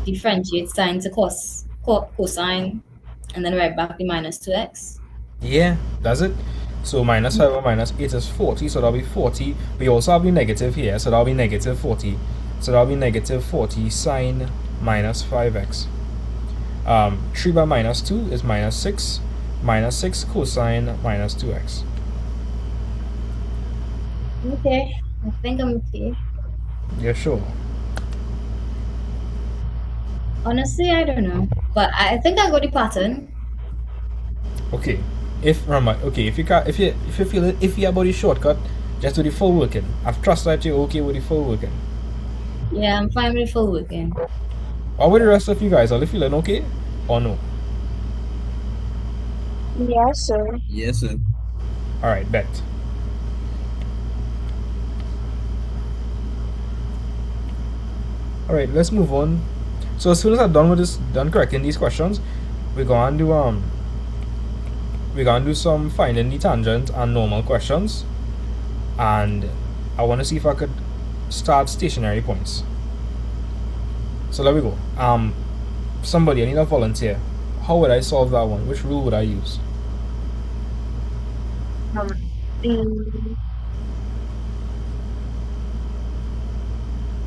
differentiate sine to cosine, and then write back the minus 2x. Yeah, that's it. So minus 5 or minus 8 is 40, so that'll be 40. We also have the negative here, so that'll be negative 40. So that'll be negative 40 sine minus 5x. 3 by minus 2 is minus 6. Minus 6 cosine minus 2x. Okay, I think I'm okay. Yeah, sure. Honestly, I don't know, but I think I got the pattern. Okay. If you feel it, if you about the shortcut, just do the full working. I've trust that you're okay with the full working. Yeah, I'm fine with full working. Or with the rest of you guys, are you feeling okay? Or no? Yes, sir. Yes, sir. Alright, bet. Alright, let's move on. So as soon as I'm done correcting these questions, we're gonna do some finding the tangent and normal questions, and I want to see if I could start stationary points. So there we go. Somebody, I need a volunteer. How would I solve that one? Which rule would I use?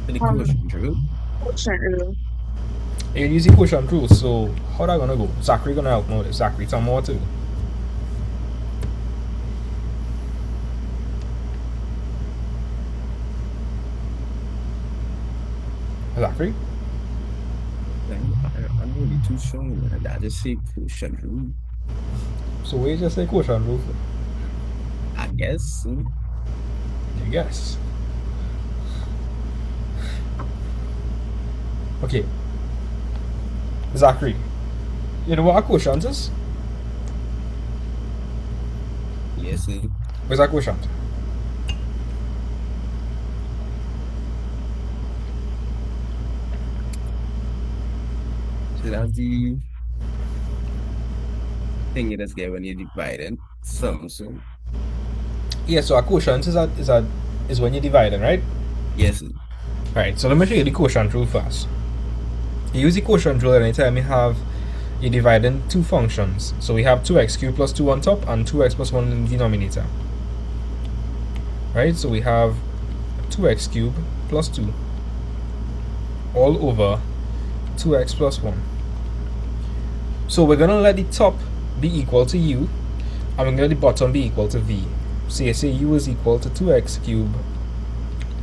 The The quotient rule. quotient rule. You're using quotient rule, so how that gonna go? Zachary gonna help me with it. Zachary, tell me what to do. Zachary? I'm really too sure, man. I just say quotient rule. So we just say quotient rule for? I guess. I guess. Okay. Zachary, you know what a quotient is? Yes, sir. What's a quotient? So that's the thing you just get when you divide it. So. Yeah, so a quotient is when you're dividing, right? Yes, sir. Right, so let me show you the quotient rule first. You use the quotient rule anytime you're dividing two functions. So we have 2x cubed plus 2 on top and 2x plus 1 in the denominator. Right, so we have 2x cubed plus 2 all over 2x plus 1. So we're going to let the top be equal to u, and we're going to let the bottom be equal to v. So you say u is equal to 2x cubed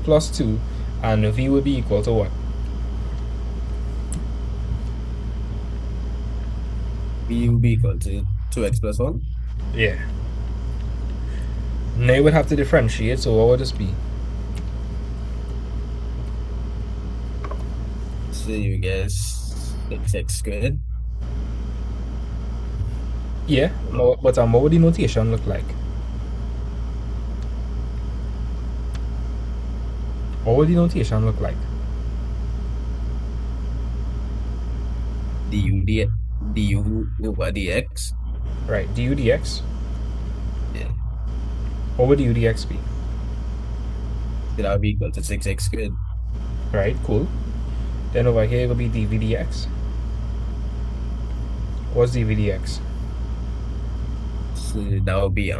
plus 2, and v will be equal to what? V will be equal to 2x plus 1. Yeah. Now you would have to differentiate, so what would this be? So you guess 6x squared. Yeah, but what would the notation look like? What would the notation look like? du over dx. Right, du dx. Yeah. What would du dx be? So that would be equal to 6x squared. Right, cool. Then over here it will be dv dx. What's dv dx? So that would be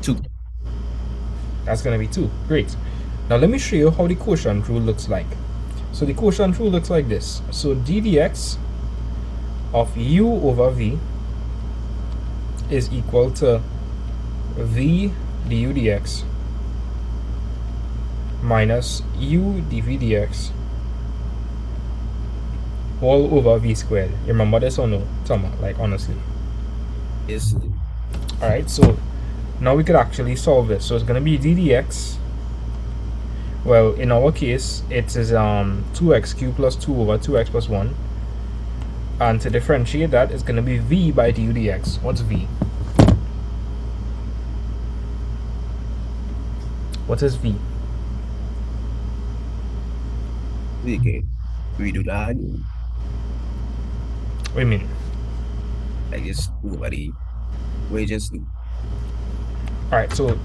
2. That's going to be 2. Great. Now let me show you how the quotient rule looks like. So the quotient rule looks like this. So d dx of u over v is equal to v du dx minus u dv dx all over v squared. You remember this or no, Tama? Like, honestly. Yes. Alright, so now we could actually solve this. So it's going to be d dx. Well, in our case, it is 2x cubed plus 2 over 2x plus 1. And to differentiate that, it's going to be v by du dx. What's v? What is v? Okay. We do that. What do you mean? I guess nobody. We just Alright, so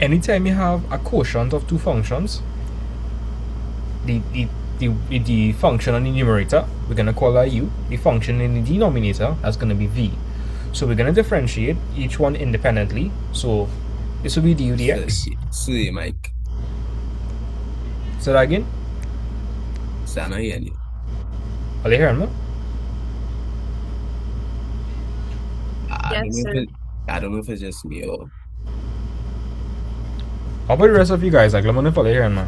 anytime you have a quotient of two functions, the function on the numerator, we're going to call that u. The function in the denominator, that's going to be v. So we're going to differentiate each one independently. So this will be du dx. So Mike. Say that again. So I hear you. Are you hearing me? Yes, sir. I don't know if it's just me or How about the rest of you guys? Like, let me know if you're hearing me.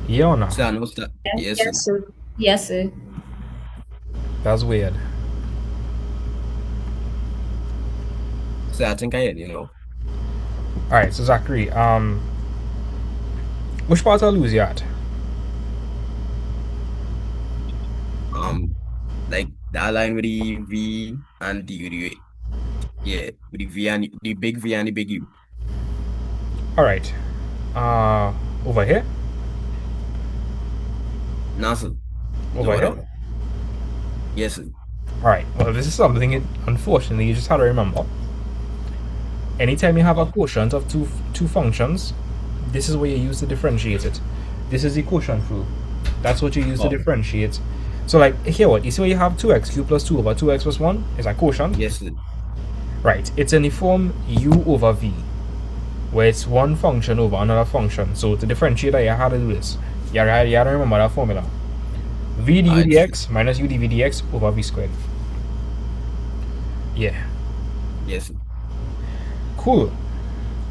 Yeah or no? so I know that. Yes. Yes, sir. Yes, sir. That's weird. So I think I hear you. Alright, so Zachary, which part I lose you at? Like that line with the V and the yeah, with the V and the big V and the big U. Alright. Over here? Now, sir. Over No, here? Yes, sir. Alright, well, this is something, unfortunately, you just have to remember. Anytime you have a quotient of two functions, this is what you use to differentiate it. This is the quotient rule. That's what you use to differentiate. So, like, here what? You see where you have 2x cubed plus 2 over 2x plus 1 is a quotient? Yes, sir. Right. It's in the form u over v, where it's one function over another function. So, to differentiate that, you have to do this. You have to remember that formula. V du dx minus u dv dx over v squared. Yeah. Yes, sir. Cool.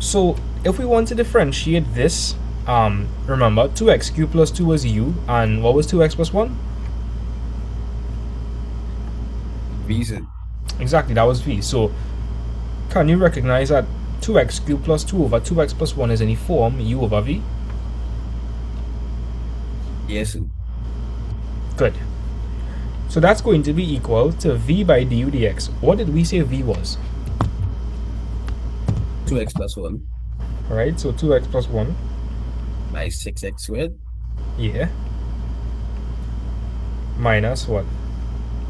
So if we want to differentiate this, remember 2x cubed plus 2 was u, and what was 2x plus 1? V, sir. Exactly, that was v. So can you recognize that 2x cubed plus 2 over 2x plus 1 is in the form u over v? Yes, sir. Good. So that's going to be equal to v by du dx. What did we say v was? 2x plus 1 Alright, so 2x plus 1. by 6x squared Yeah. Minus what?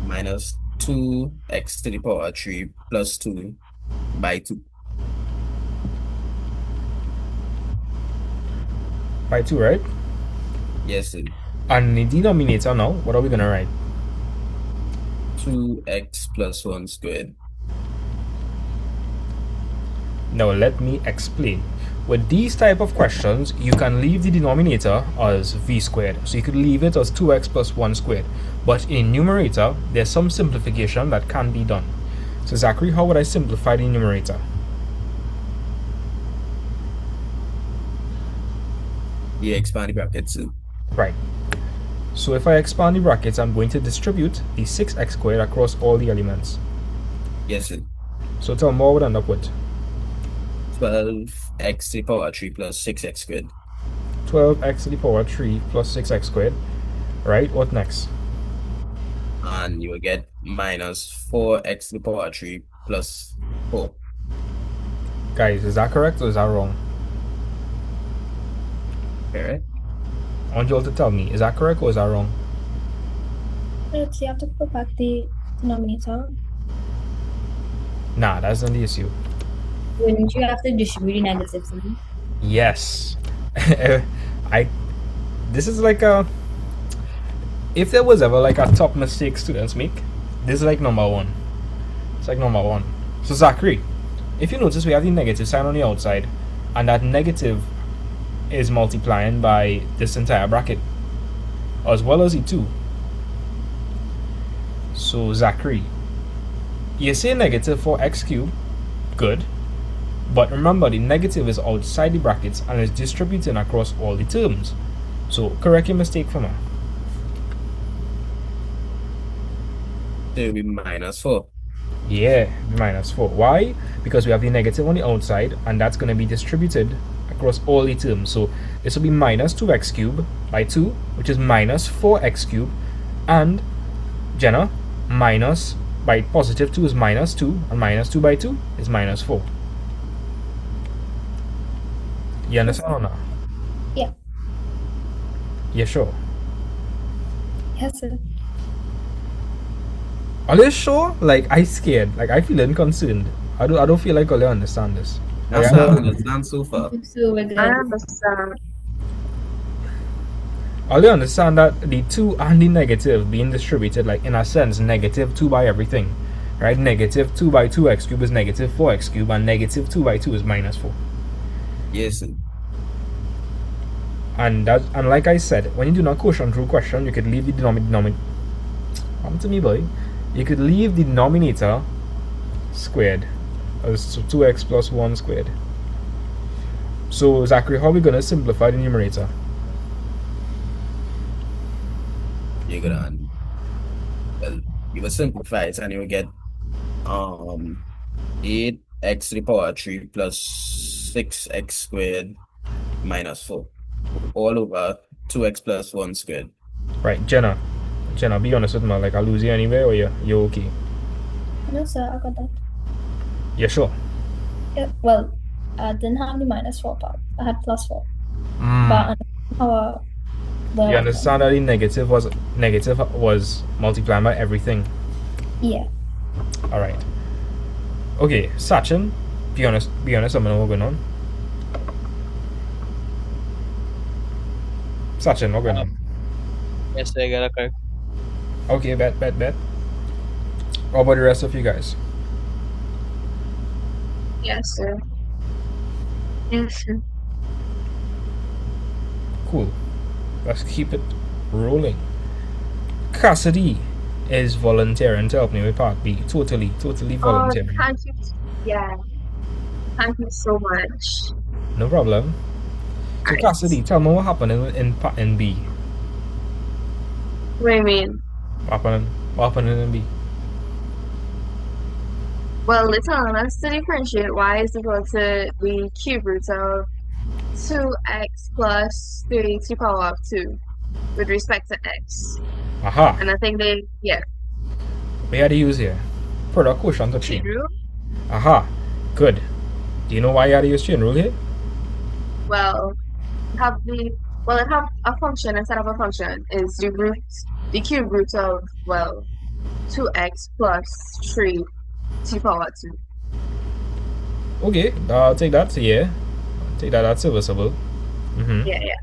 minus 2x to the power 3 plus 2 by 2. By 2, right? Yes, sir. And the denominator now, what are we going to write? 2x plus 1 squared. Now let me explain. With these type of questions, you can leave the denominator as v squared. So you could leave it as 2x plus 1 squared. But in numerator, there's some simplification that can be done. So Zachary, how would I simplify the numerator? You expand the brackets, sir. Right. So if I expand the brackets, I'm going to distribute the 6x squared across all the elements. Yes, sir. So tell me what I would end up with. 12x to the power 3 plus 6x squared. 12x to the power 3 plus 6x squared. Right, what next? and you will get minus 4x to the power 3 plus 4. Guys, is that correct or is that wrong? Correct? I want you all to tell me, is that correct or is that wrong? Let's see, you have to put back the denominator. Nah, that's not the issue. Wouldn't you have to distribute the negative sign? Yes. This is like a, if there was ever like a top mistake students make, this is like number one. It's like number one. So Zachary, if you notice we have the negative sign on the outside, and that negative is multiplying by this entire bracket, as well as the 2. So Zachary, you say negative 4x cubed, good. But remember, the negative is outside the brackets and is distributing across all the terms. So correct your mistake for me. So it will be minus 4. Yeah, minus 4. Why? Because we have the negative on the outside and that's going to be distributed across all the terms. So this will be minus 2x cubed by 2, which is minus 4x cubed. And Jenna, minus by positive 2 is minus 2, and minus 2 by 2 is minus 4. You understand or not? Yeah. Yeah, sure. Yes, sir. Are you sure? Like, I scared. Like, I feeling concerned. I don't feel like I'll understand this. That's Like, how I understand so far. So we're good. I understand. I'll understand that the 2 and the negative being distributed, like, in a sense, negative 2 by everything. Right? Negative 2 by 2x cubed is negative 4x cubed, and negative 2 by 2 is minus 4. Yes. And like I said, when you do not quotient rule question, you could leave the denominator. Come to me, boy. You could leave the denominator squared as 2x plus 1 squared. So Zachary, how are we gonna simplify the numerator? You're gonna, well, you will simplify it and you will get 8x to the power 3 plus 6x squared minus 4 all over 2x plus 1 squared. Right, Jenna, be honest with me. Like, I lose you anywhere, or you're okay? No, sir, I got that. Yeah, sure. Yeah, well, I didn't have the minus 4 part. I had plus 4. Mm. But how You understand that the negative was multiplied by everything. Yeah. All right. Okay, Sachin, be honest. I don't know what's going on. Sachin, what's going on? Yes, I got a correct. Okay, bet. How about the rest of you guys? Yes, sir. Yes, sir. Cool. Let's keep it rolling. Cassidy is volunteering to help me with part B. Totally volunteering. Thank you. Yeah. Thank you so much. No problem. So Alright. Cassidy, tell me what happened in part in B. What do you mean? What happened in B? Well, it's telling us to differentiate y is equal to the cube root of 2x plus 3 to the power of 2 with respect to x. Aha. And I think We had to use here. Product quotient or chain chain. rule. Aha. Good. Do you know why you had to use chain rule here? Well, it have a function instead of a function is the cube root of 2x plus 3 to the power 2. Okay, I'll take that. Yeah. Take that. That's serviceable. Yeah.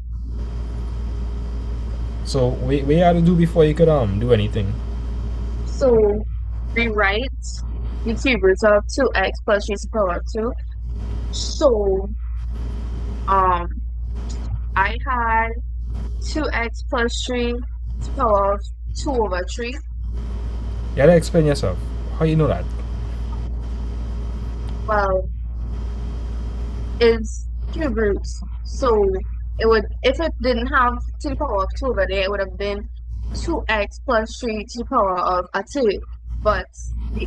So we had to do before you could do anything. So rewrite the cube root of 2x plus 3 to the power 2. So I had 2x plus 3 to the power of 2 over 3. You had to explain yourself. How you know that? Well, it's cube roots. So it would, if it didn't have to the power of 2 over there, it would have been 2x plus 3 to the power of a 2. But the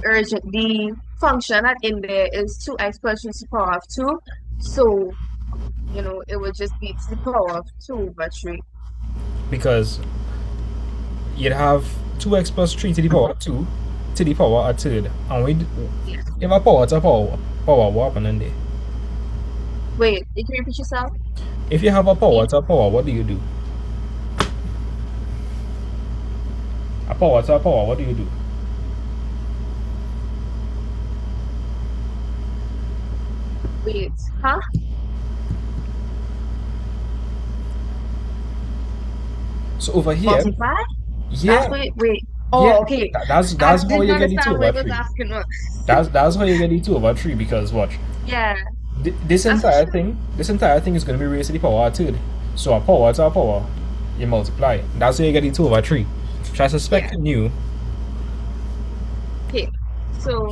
function that in there is 2x plus 3 to the power of 2. So, it would just be to the power of 2 over 3. Because you'd have 2x plus 3 to the power 2 to the power a third. And we Yeah. if a power to power, what happen in there? Wait, you can repeat yourself? If you have a power to power, what do you do? A power to power, what do you do? Wait, huh? So over here, Multiply? yeah, Wait. Oh, yeah, okay. that's I how you didn't get the 2 understand what over it was 3. asking us. That's how you get the 2 over 3 because watch. Yeah. This That's entire for sure. thing, is going to be raised to the power a third. So a power to a power, you multiply. That's how you get the 2 over 3. Which I suspect you knew. Okay. So,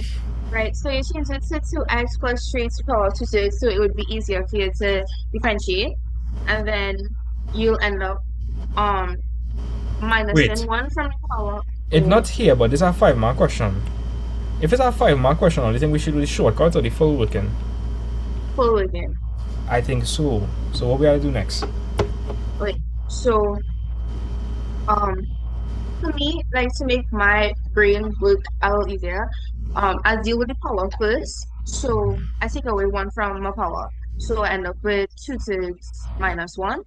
right. So you change it to 2x plus 3 to the power of 2 thirds, so it would be easier for you to differentiate. And then you'll end up minusing Wait. 1 from the power. It's not here, but this is a 5-mark question. If it's a 5-mark question, do you think we should do the shortcut or the full working? Full again. I think so. So what we gotta do next? Wait. So, for me, like to make my brain work a little easier, I deal with the power first. So I take away 1 from my power. So I end up with 2 thirds minus 1.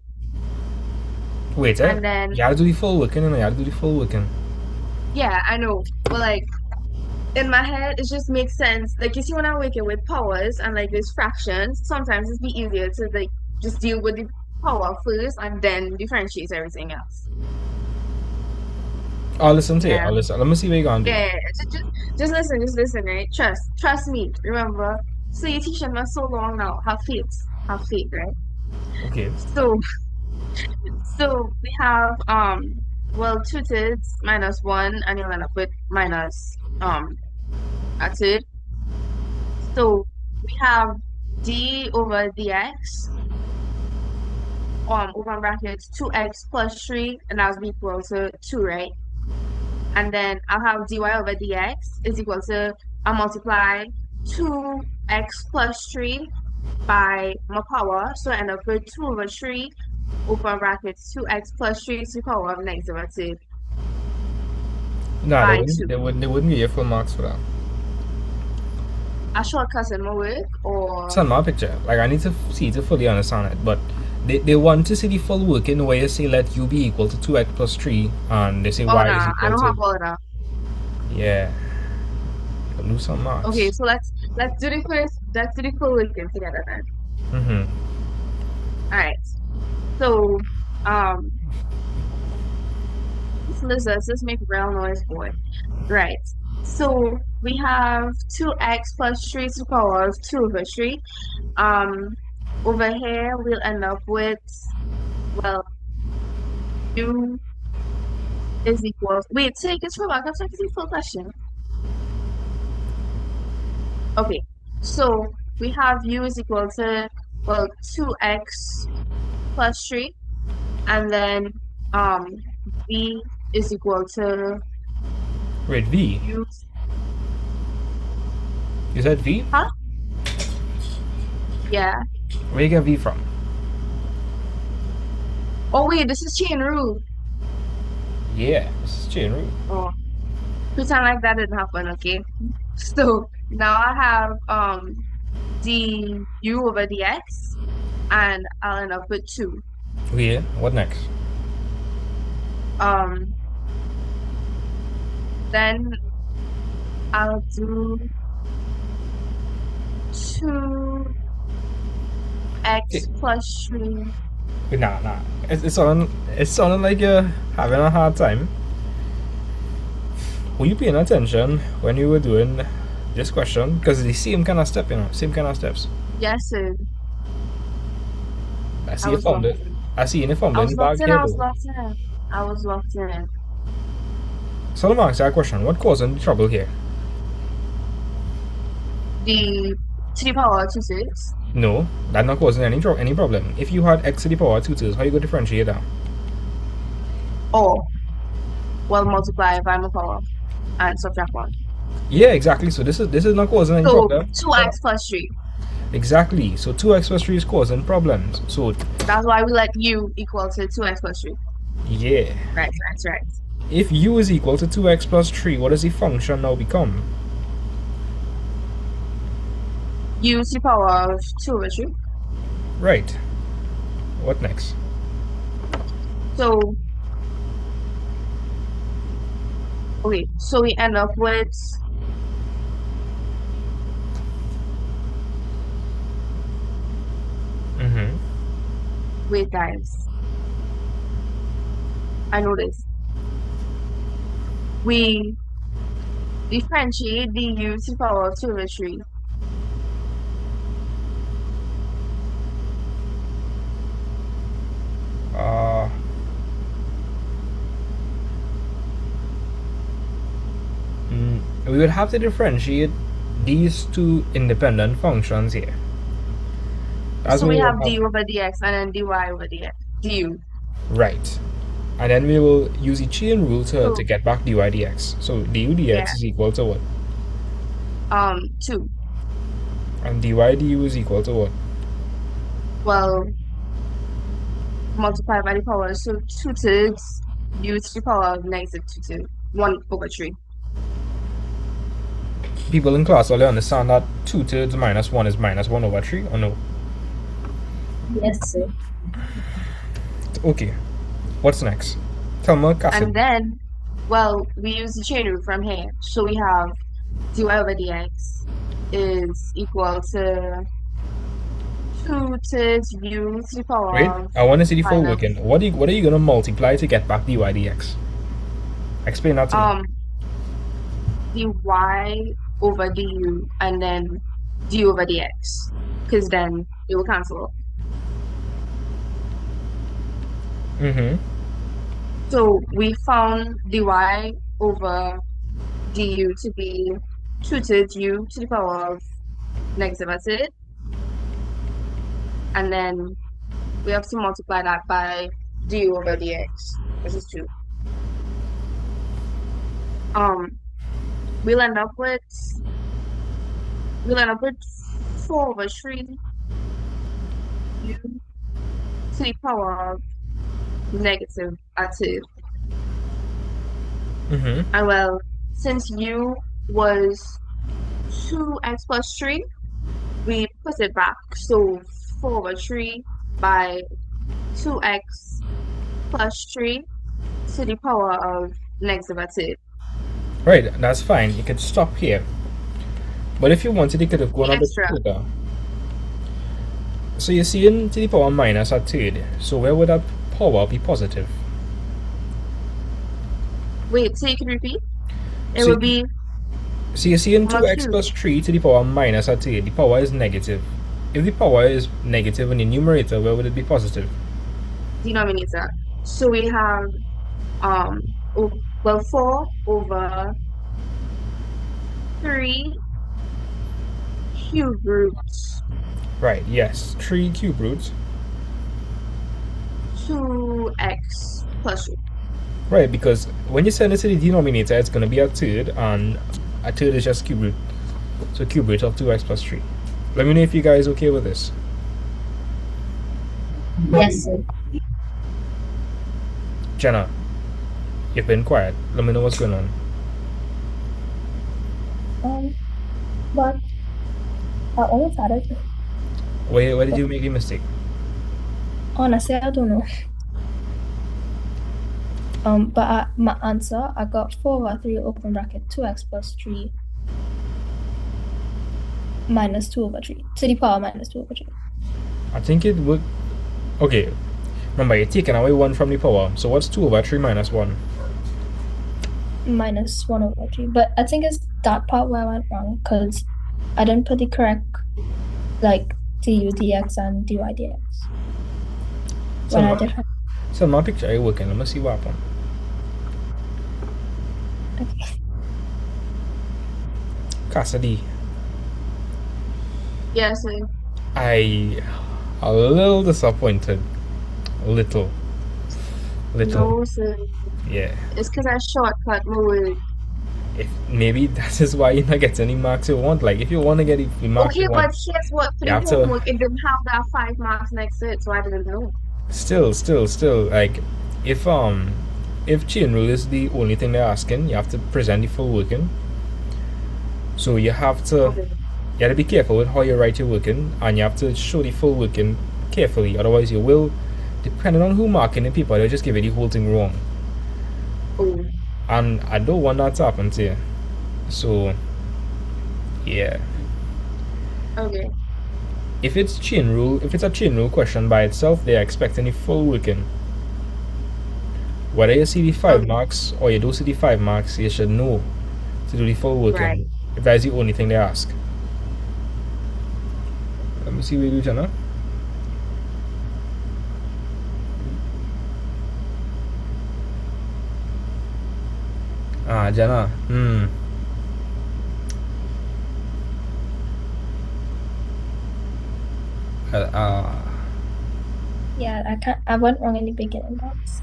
Wait, And then, you gotta do the full working and you gotta do the full working. yeah, I know. But like, in my head, it just makes sense. Like, you see, when I work it with powers and like these fractions, sometimes it's be easier to like just deal with the power first and then differentiate everything else. I'll listen to it. Yeah. I'll listen. Let me see what you're gonna do. Yeah, just listen, right? Trust me. Remember, so you're teaching us so long now. Have faith, right? Okay. So we have well 2 thirds minus 1, and you'll end up with minus a third. So we have d over dx open brackets 2x plus 3, and that will be equal to 2, right? And then I'll have dy over dx is equal to, I'll multiply 2x plus 3 by my power, so I end up with 2 over 3 open brackets 2x plus 3 to the power of negative a third. Nah, By they 2. wouldn't give you full marks for that. A shortcut in my work, or It's on my picture. Like I need to see to fully understand it, but they want to see the full working where you say let u be equal to 2x plus 3 and they say y is I equal don't to have all of that. yeah. Lose some marks. Okay, so let's do the full working together then. Mm-hmm. Alright. So let's make real noise, boy. Right. So we have 2x plus 3 to the power of 2 over 3. Over here we'll end up with, well, u is equal. Wait, take it from back. I'm talking the full question. Okay, so we have u is equal to, well, 2x plus 3, and then v is equal to Wait, v? u. You said v? Huh? Yeah. Where you get v from? Oh wait, this is chain rule. Yeah, this is chain rule. Oh, pretend like that didn't happen, okay? So now I have du over dx, and I'll end up with 2. Yeah, what next? Then I'll do 2x plus 3. Nah. It's sounding like you're having a hard time. Were you paying attention when you were doing this question? Because it's the same kind of step, same kind of steps. Yes, sir. I see you found it. I see you found it in the bag here. I was locked in. So let me ask you a question. What causing the trouble here? The to the power 2 thirds. No, that's not causing any problem. If you had x to the power 2 thirds, how you go differentiate that? Oh, well, multiply by my power and subtract 1. Yeah, exactly. So this is not causing any So problem. 2x plus 3. Exactly. So 2x plus 3 is causing problems. So that's why we let u equal to 2x plus 3. yeah. Right. if u is equal to 2x plus 3, what does the function now become? U to the power of 2 over 3. Right. What next? So, okay, so we end up with, wait guys, I know this. We differentiate the u to the power of 2 over 3. We would have to differentiate these two independent functions here. So we have du over dx and then dy over dx, du. Right. And then we will use the chain rule to get back dy dx. So du dx is equal to what? 2. And dy du is equal to what? Well, multiply by the power, so 2/3 u to the power of negative 2/3, 1 over 3. People in class already understand that 2/3 minus 1 is minus 1 over 3, or no? Yes, sir. Okay. What's next? Tell me, Cassie. And then, well, we use the chain rule from here. So we have dy over dx is equal to 2/3 u to the power Wait, of I want to see the full minus- working. What are you gonna multiply to get back dy dx? Explain that to me. dy over du and then du over dx, because then it will cancel. So we found dy over du to be 2/3 u to the power of negative a third, and then we have to multiply that by du over dx, which is 2. We'll end up with 4 over 3 u to the power of negative a third. And well, since u was 2x plus 3, we put it back. So 4 over 3 by 2x plus 3 to the power of negative a third. Right, that's fine. You could stop here. But if you wanted, you could have gone a bit further. So you're seeing to the power minus a third. So where would that power be positive? Wait, so you can repeat? It would be... So you're seeing 2x plus 3 to the power minus a third. The power is negative. If the power is negative in the numerator, where would it be positive? Denominator. So we have, 4 over 3 cube roots. Right, yes. 3 cube roots. 2x plus 3. Right, because when you send it to the denominator, it's going to be a third, and a third is just cube root. So cube root of 2x plus 3. Let me know if you guys are okay with this. Yes, sir. Jenna, you've been quiet. Let me know what's going on. But I almost had it. Where did you make a mistake? Honestly, I don't know. But my answer, I got 4 over 3 open bracket 2x plus 3 minus 2 over 3 to the power minus 2 over 3. I think it would. Okay, remember you're taking away 1 from the power. So what's 2 over 3 minus 1? Minus 1 over 3. But I think it's that part where I went wrong because I didn't put the correct like du dx and dy dx. So my picture are working. Let me see what happened. Okay. Cassidy. Yes, sir. I a little disappointed. Little. No, sir. Yeah. It's because I shortcut my word. If maybe that is why you're not getting any marks you want. Like if you want to get the marks Okay, you want. but here's what for the homework, it didn't have that 5 marks next to it, so I didn't know. Still, like if if chain rule is the only thing they're asking, you have to present the full working. So you have to be careful with how you write your working, and you have to show the full working carefully. Otherwise, you will, depending on who marking the paper, they'll just give you the whole thing wrong. Oh. And I don't want that to happen to you. So, yeah. Okay. If it's a chain rule question by itself, they're expecting the full working. Whether you see the 5 marks or you don't see the 5 marks, you should know to do the full working. Right. If that's the only thing they ask. Let me see what you do, Jenna. Jenna. Yeah, I went wrong in the beginning box.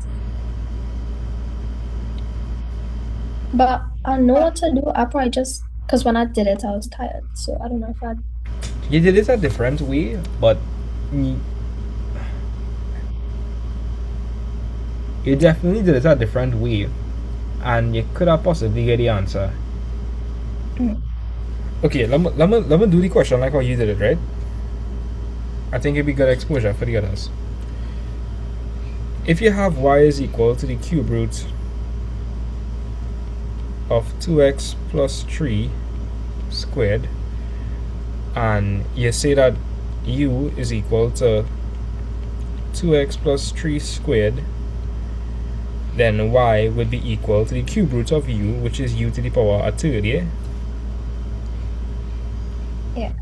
But I know what to do. I probably just, because when I did it, I was tired. So I don't know if I. You did it a different way, but you definitely did it a different way. And you could have possibly get the answer. Okay, let me do the question like how you did it, right? I think it'd be good exposure for the others. If you have y is equal to the cube root of 2x plus 3 squared, and you say that u is equal to 2x plus 3 squared, then y would be equal to the cube root of u, which is u to the power a third, yeah? Yeah.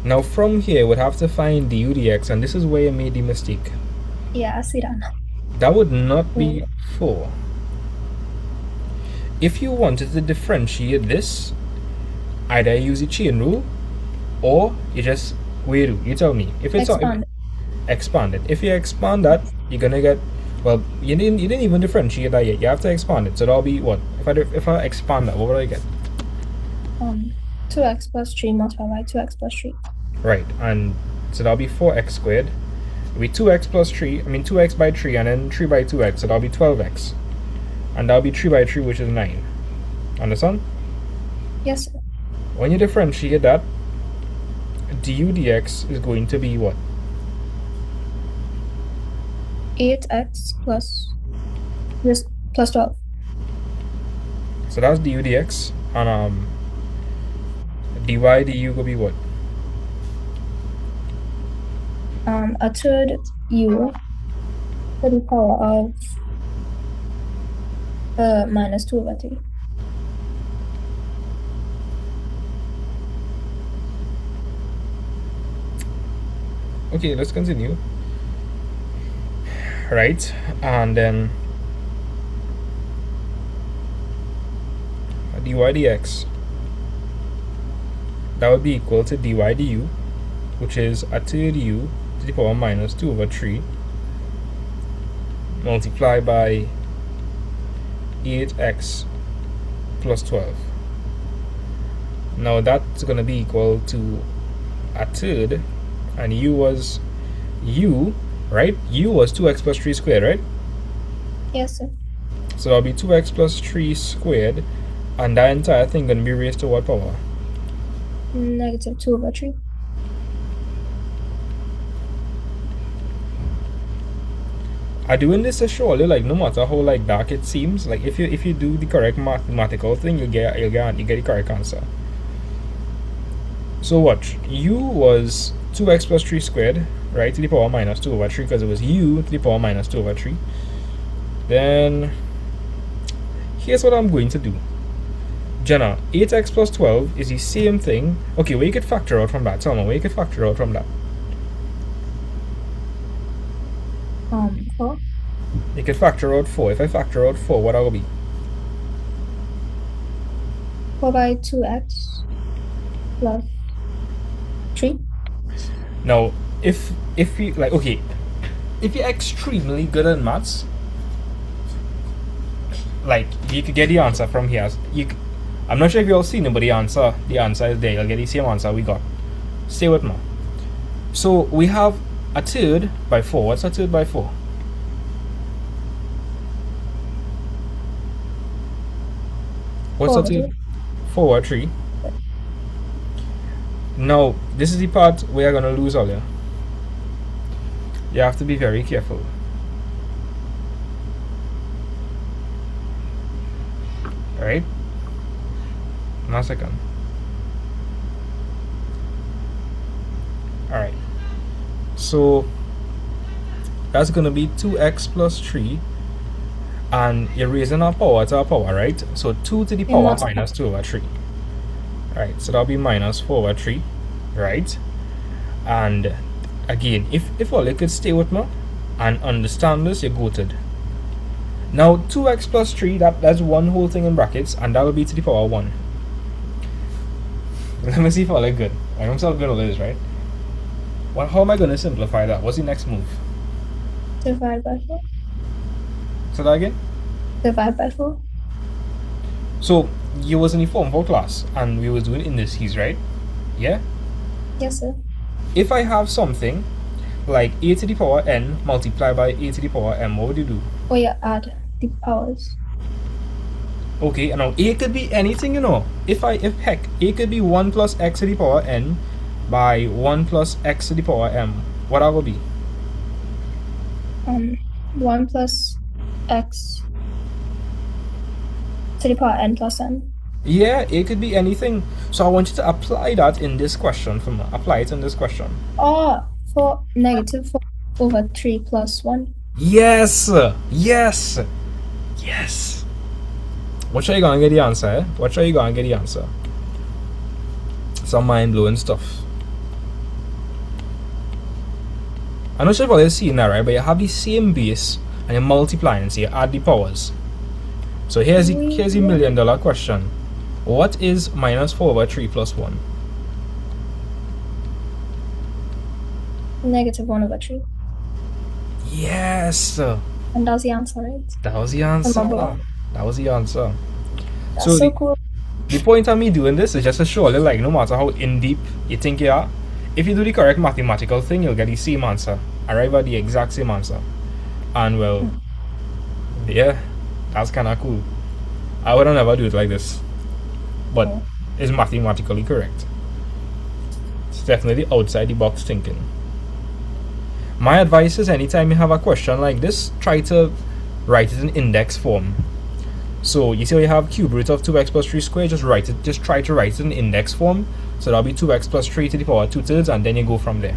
Now from here, we'd have to find du dx, and this is where you made the mistake. Yeah, I see that now. That would not be 4. If you wanted to differentiate this, either use the chain rule, or you just, wait, you tell me. If it's expand it. If you expand that, you're gonna get, well, you didn't even differentiate that yet. You have to expand it. So that'll be what? If I expand that, what would I get? 2x plus 3 multiplied by 2x plus 3. Right, and so that'll be 4x squared. It'll be 2x plus 3, 2x by 3, and then 3 by 2x, so that'll be 12x. And that'll be 3 by 3, which is 9. Understand? Yes, sir. When you differentiate that, du dx is going to be what? 8x plus 12. So that's du dx, and dy du will be what? A third u to the power of minus 2 over 3. Okay, let's continue. Right, and then dy dx, that would be equal to dy du, which is a third u to the power minus 2 over 3 multiplied by 8x plus 12. Now that's going to be equal to a third, and u was right? U was 2x plus 3 squared, right? Yes, sir. So that'll be 2x plus 3 squared, and that entire thing going to be raised to what power? Negative 2 over 3. I'm doing this to surely, like, no matter how like dark it seems, like if you do the correct mathematical thing, you get the correct answer. So watch, u was 2x plus 3 squared, right, to the power minus 2 over 3, because it was u to the power minus 2 over 3. Then here's what I'm going to do. Jenna, 8x plus 12 is the same thing. Okay, where you could factor out from that? Tell me where you could factor out from that. 4. You could factor out 4. If I factor out 4, what that will be? 4 by 2x plus 3. Now, if you like, okay, if you're extremely good at maths, like you could get the answer from here. I'm not sure if you all seen it, but the answer is there. You'll get the same answer we got. Stay with me. So we have a third by 4. What's a third by 4? What's up to 4 over 3? Now, this is the part where you're going to lose all you. You have to be very careful. Alright? 1 second. Alright. So, that's going to be 2x plus 3. And you're raising our power to our power, right? So 2 to the power minus 2 over 3. Alright, so that'll be minus 4 over 3. Right? And again, if all you could stay with me and understand this, you're goated. Now 2x plus 3, that's one whole thing in brackets, and that will be to the power 1. Let me see if all is good. I'm still good on this, right? Well, how am I going to simplify that? What's the next move? Divide by 4. Say that again? Divide by 4. So you was in the form 4 class and we was doing indices, right? Yeah? Yes, sir. If I have something like a to the power n multiplied by a to the power m, what would you do? Oh yeah, add the powers. Okay, and now a could be anything, you know. If heck, a could be 1 plus x to the power n by 1 plus x to the power m. What that would be? 1 plus x to the power n plus n. Yeah, it could be anything. So I want you to apply that in this question for me. Apply it in this question. Oh, for negative 4 over 3 plus 1. Yes! Yes! Yes! Watch how you gonna get the answer, eh? Watch how you gonna get the answer. Some mind-blowing stuff. I'm not sure if you've seen that, right? But you have the same base and you're multiplying, so you add the powers. So here's the $1 million question. What is minus 4 over 3 plus 1? Negative 1 over 3. Yes! And that's the answer, right? That was the answer. Remember. That was the answer. That's so cool. The point of me doing this is just to show you, like, no matter how in deep you think you are, if you do the correct mathematical thing, you'll get the same answer. Arrive at the exact same answer. And well, yeah, that's kind of cool. I would never do it like this. But it's mathematically correct. It's definitely outside the box thinking. My advice is anytime you have a question like this, try to write it in index form. So you see how you have cube root of 2x plus 3 squared, just try to write it in index form. So that'll be 2x plus 3 to the power 2/3, and then you go from there.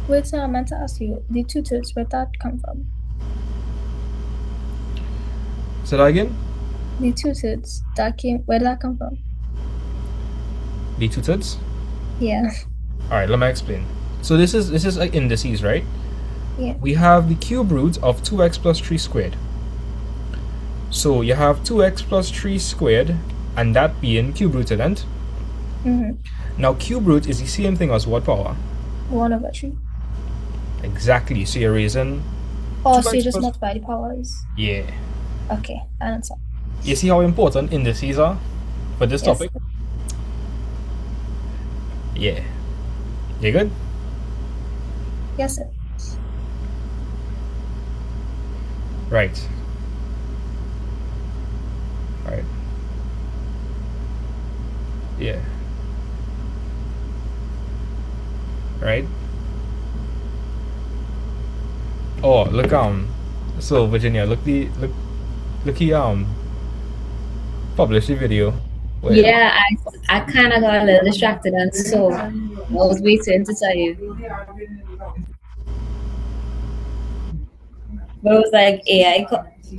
Wait, so I meant to ask you, the 2/3, where'd that come from? Say that again? The 2/3, where did that come from? The 2/3? Yeah. Alright, let me explain. So this is like indices, right? Yeah. We have the cube root of 2x plus 3 squared. So you have 2x plus 3 squared, and that being cube rooted, and now cube root is the same thing as what power? 1 over 3. Exactly. So you're raising. Oh, so you just multiply the powers. Yeah. Okay, that answer. You see how important indices are for this Yes. topic? Yeah. You good? Yes, sir. Right. Alright. Yeah. Right? Oh, look, so Virginia, look he published the video. Where Yeah, I kind of got a little distracted, and so I was waiting to tell you. But it was like AI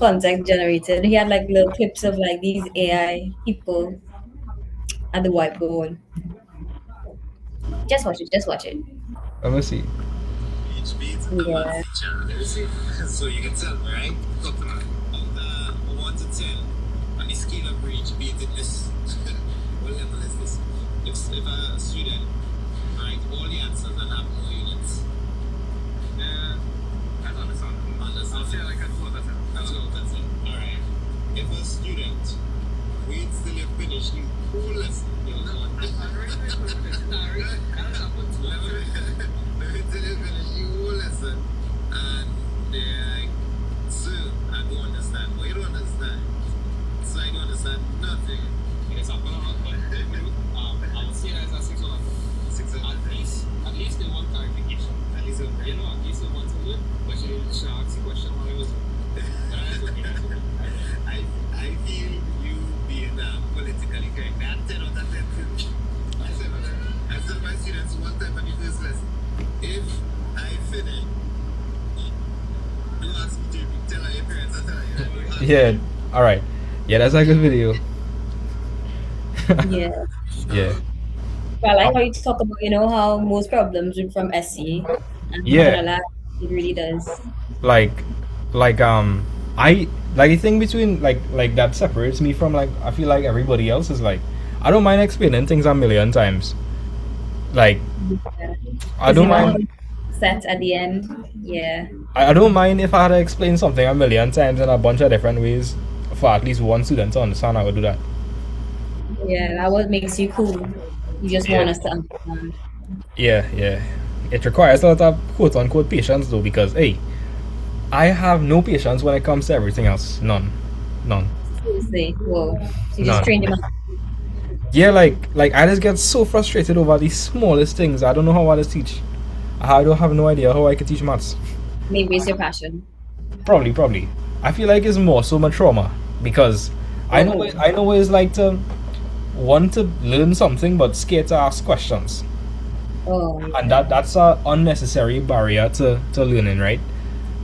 content generated. He had like little clips of like these AI people at the whiteboard. Just watch it. Just watch it. Let me see. Yeah. So you can tell me, right? Look, out of 1 to 10, on the scale of reach, be it in this, what level is this? If a student, right, all the answers and have more units. I understand. I'll say like a 2 out of 10. That's it. Alright. If a student waits till you finish the whole lesson, you'll know. Wait till you finish the whole lesson, and they're like, sir, I don't understand. What you don't understand? Yeah. All right. Yeah, that's a good video. Yeah. Yeah. But I like how you talk about, how most problems are from SC, and I'm not Yeah. gonna lie, it really does. Like, like I like the thing between like that separates me from like I feel like everybody else is like I don't mind explaining things a million times. Like Yeah. I Because don't you know how mind. it's set at the end. Yeah. I don't mind if I had to explain something a million times in a bunch of different ways for at least one student to understand. I would do that. Yeah, that what makes you cool. You just want Yeah. us to understand. Yeah, yeah. It requires a lot of quote unquote patience though, because hey, I have no patience when it comes to everything else. None. None. Seriously. Whoa. So you just None. trained him up. Yeah, like I just get so frustrated over these smallest things. I don't know how I just teach. I don't have no idea how I could teach maths. Maybe it's your passion. Probably. I feel like it's more so my trauma because Oh. I know what it's like to want to learn something but scared to ask questions. Oh, And yeah. that's a unnecessary barrier to learning, right?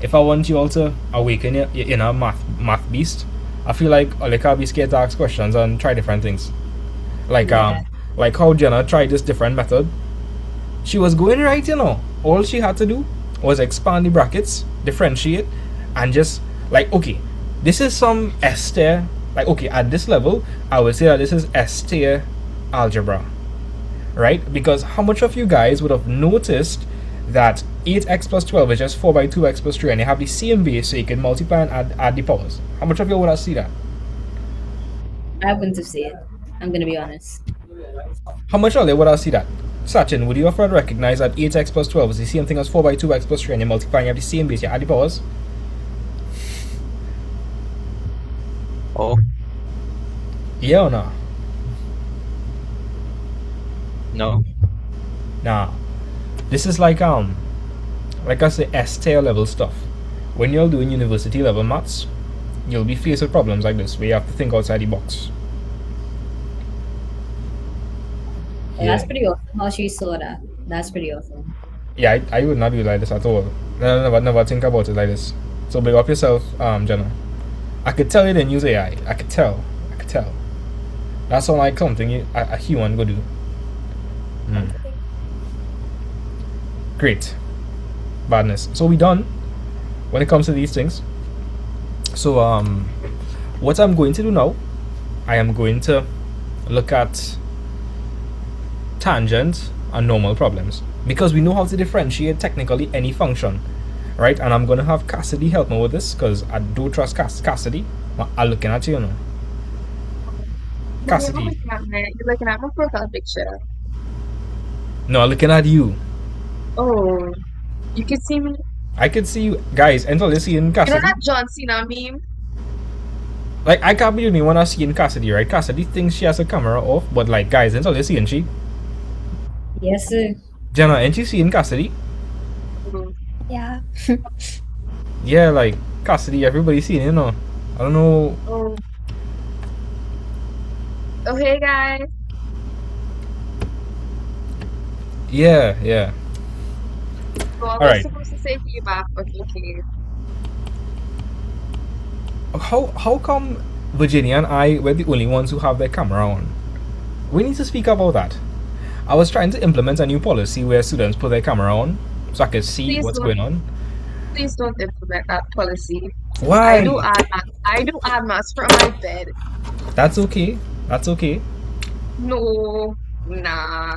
If I want you all to awaken your inner math beast, I feel like all you can be scared to ask questions and try different things. Like Yeah. like how Jenna tried this different method. She was going right, you know. All she had to do was expand the brackets, differentiate, and just like okay, this is some S tier. Like okay, at this level, I would say that this is S tier algebra, right? Because how much of you guys would have noticed that 8x plus 12 is just 4 by 2x plus 3 and they have the same base so you can multiply and add the powers? How much of you would have seen that? I wouldn't have said it. I'm gonna be honest. How much of you would have seen that? Sachin, would you have recognize that 8x plus 12 is the same thing as 4 by 2x plus 3 and you multiply and you have the same base, you add the powers? Oh, Yeah or no? no. Nah. This is like I say S tier level stuff. When you're doing university level maths, you'll be faced with problems like this where you have to think outside the box. Well, that's pretty awesome how she saw that. That's pretty awesome. Yeah, I would not do like this at all. Never think about it like this. So big up yourself, Jenna. I could tell you didn't use AI. I could tell. I could tell. That's not like something a human would do. Mm. Great. Badness. So we done when it comes to these things. So what I'm going to do now, I am going to look at tangent and normal problems because we know how to differentiate technically any function, right? And I'm gonna have Cassidy help me with this because I do trust Cassidy. I'm looking at you, you know. Cassidy. You're looking at my profile picture. No, I'm looking at you. Oh, you can see me. I can see you guys. Until you seeing You know Cassidy. that John Cena meme? Like I can't be the only one that's seeing Cassidy, right? Cassidy thinks she has a camera off, but like guys, until you seeing she. Yes, sir. Jenna, ain't you seeing Cassidy? Mhm. Yeah. Yeah, like Cassidy, everybody seeing, you know. I don't know. Oh. Oh, hey guys. Yeah, yeah. So I was Alright. supposed to say feedback, but okay. How come Virginia and I were the only ones who have their camera on? We need to speak about that. I was trying to implement a new policy where students put their camera on so I could see Please what's don't, going on. please don't implement that policy. Why? I do add mass from my bed. That's okay. That's okay. No, nah.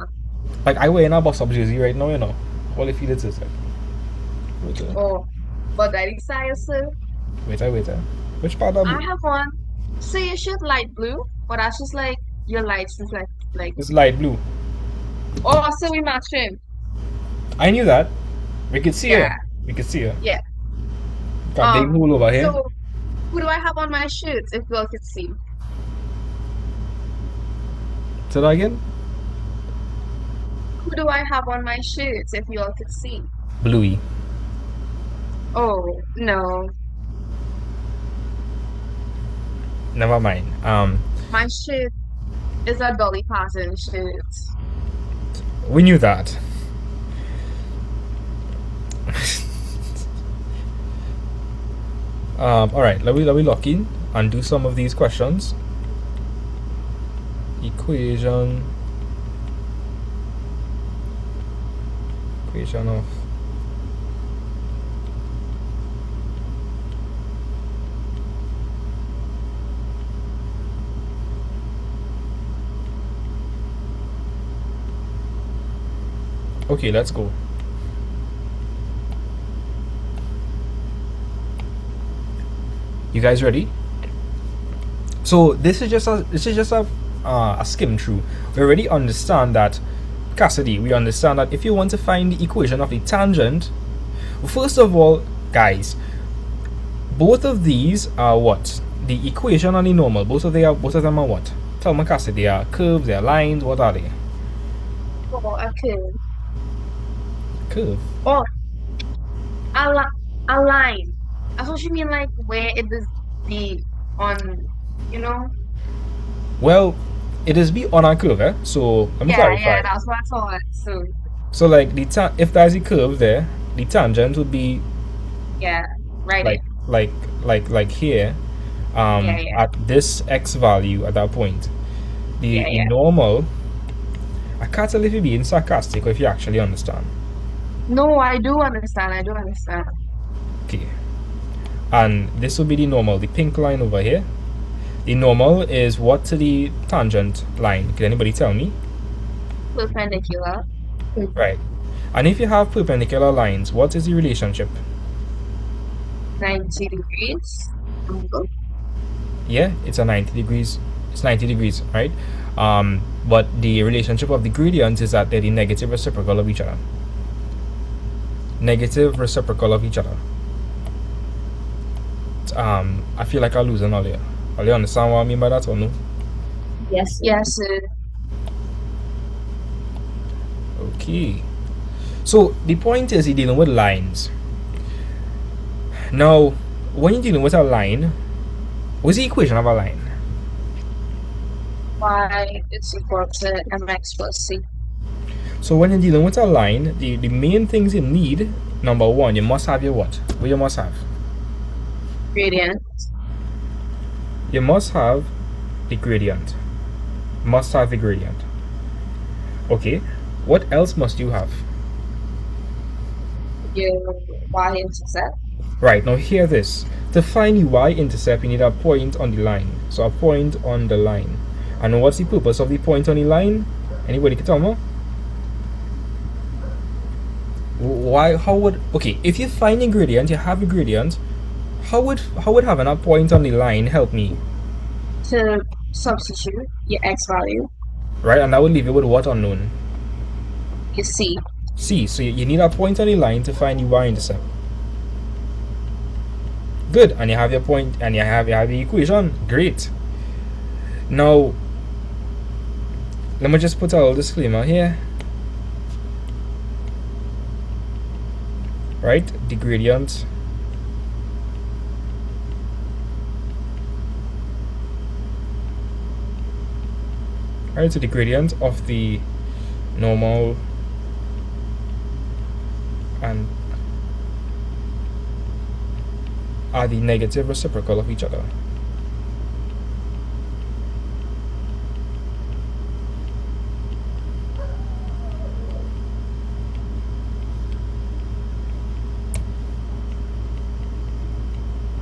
Like I wear in a boss up jersey right now, you know. All the feel it is like. Wait, Oh, but that is sir. wait. Which part of I blue? have one. So your shirt light blue, but that's just like your lights reflect like. It's light blue. Oh, so we matching. I knew that. We could see Yeah, her. We could see her. yeah. Got big hole over here. So who do I have on my shirts if you all could see? Say that again? Who do I have on my shirts if you all could see? Bluey. Oh, no. Never mind. My shirt is a Dolly Parton shirt. We knew that. All right, let me lock in and do some of these questions. Equation of okay, let's go. You guys ready? So this is just a skim through. We already understand that, Cassidy, we understand that if you want to find the equation of the tangent, first of all, guys, both of these are what? The equation and the normal. Both of them are what? Tell me, Cassidy, they are curves, they are lines, what are they? Oh, a curve. Curve. Oh, a line. That's what you mean, like where it is the on, you know? Well, it is be on a curve, eh? So let me clarify. Yeah, that's what I thought. So like if there's a curve there, the tangent would be Yeah, right. like here, at this x value at that point. The normal. I can't tell if you're being sarcastic or if you actually understand. No, I do understand. Okay. And this will be the normal, the pink line over here. The normal is what to the tangent line? Can anybody tell me? Perpendicular. Right. And if you have perpendicular lines, what is the relationship? 90 degrees. Yeah, it's a 90 degrees. It's 90 degrees, right? But the relationship of the gradients is that they're the negative reciprocal of each other. Negative reciprocal of each other. I feel like I'm losing all here. Are you understand what I mean by that or no? Yes. Yes, sir. Okay. So the point is you're dealing with lines. Now, when you're dealing with a line, what's the equation of a line? Y is equal to mx plus c. So when you're dealing with a line, the main things you need, number one, you must have your what? What you must have? Gradient. You must have the gradient. Must have the gradient. Okay. What else must you have? Your y-intercept. Right, now hear this. To find the y-intercept, you need a point on the line. So a point on the line. And what's the purpose of the point on the line? Anybody can tell me? Okay, if you find a gradient, you have a gradient, how would having a point on the line help me? To substitute your x value. Right, and that would leave you with what unknown? Your c. C. So you need a point on the line to find the y-intercept. Good, and you have your point, and you have the equation. Great. Now, let me just put a little disclaimer here. Right, the gradient so the gradient of the normal and are the negative reciprocal of each other.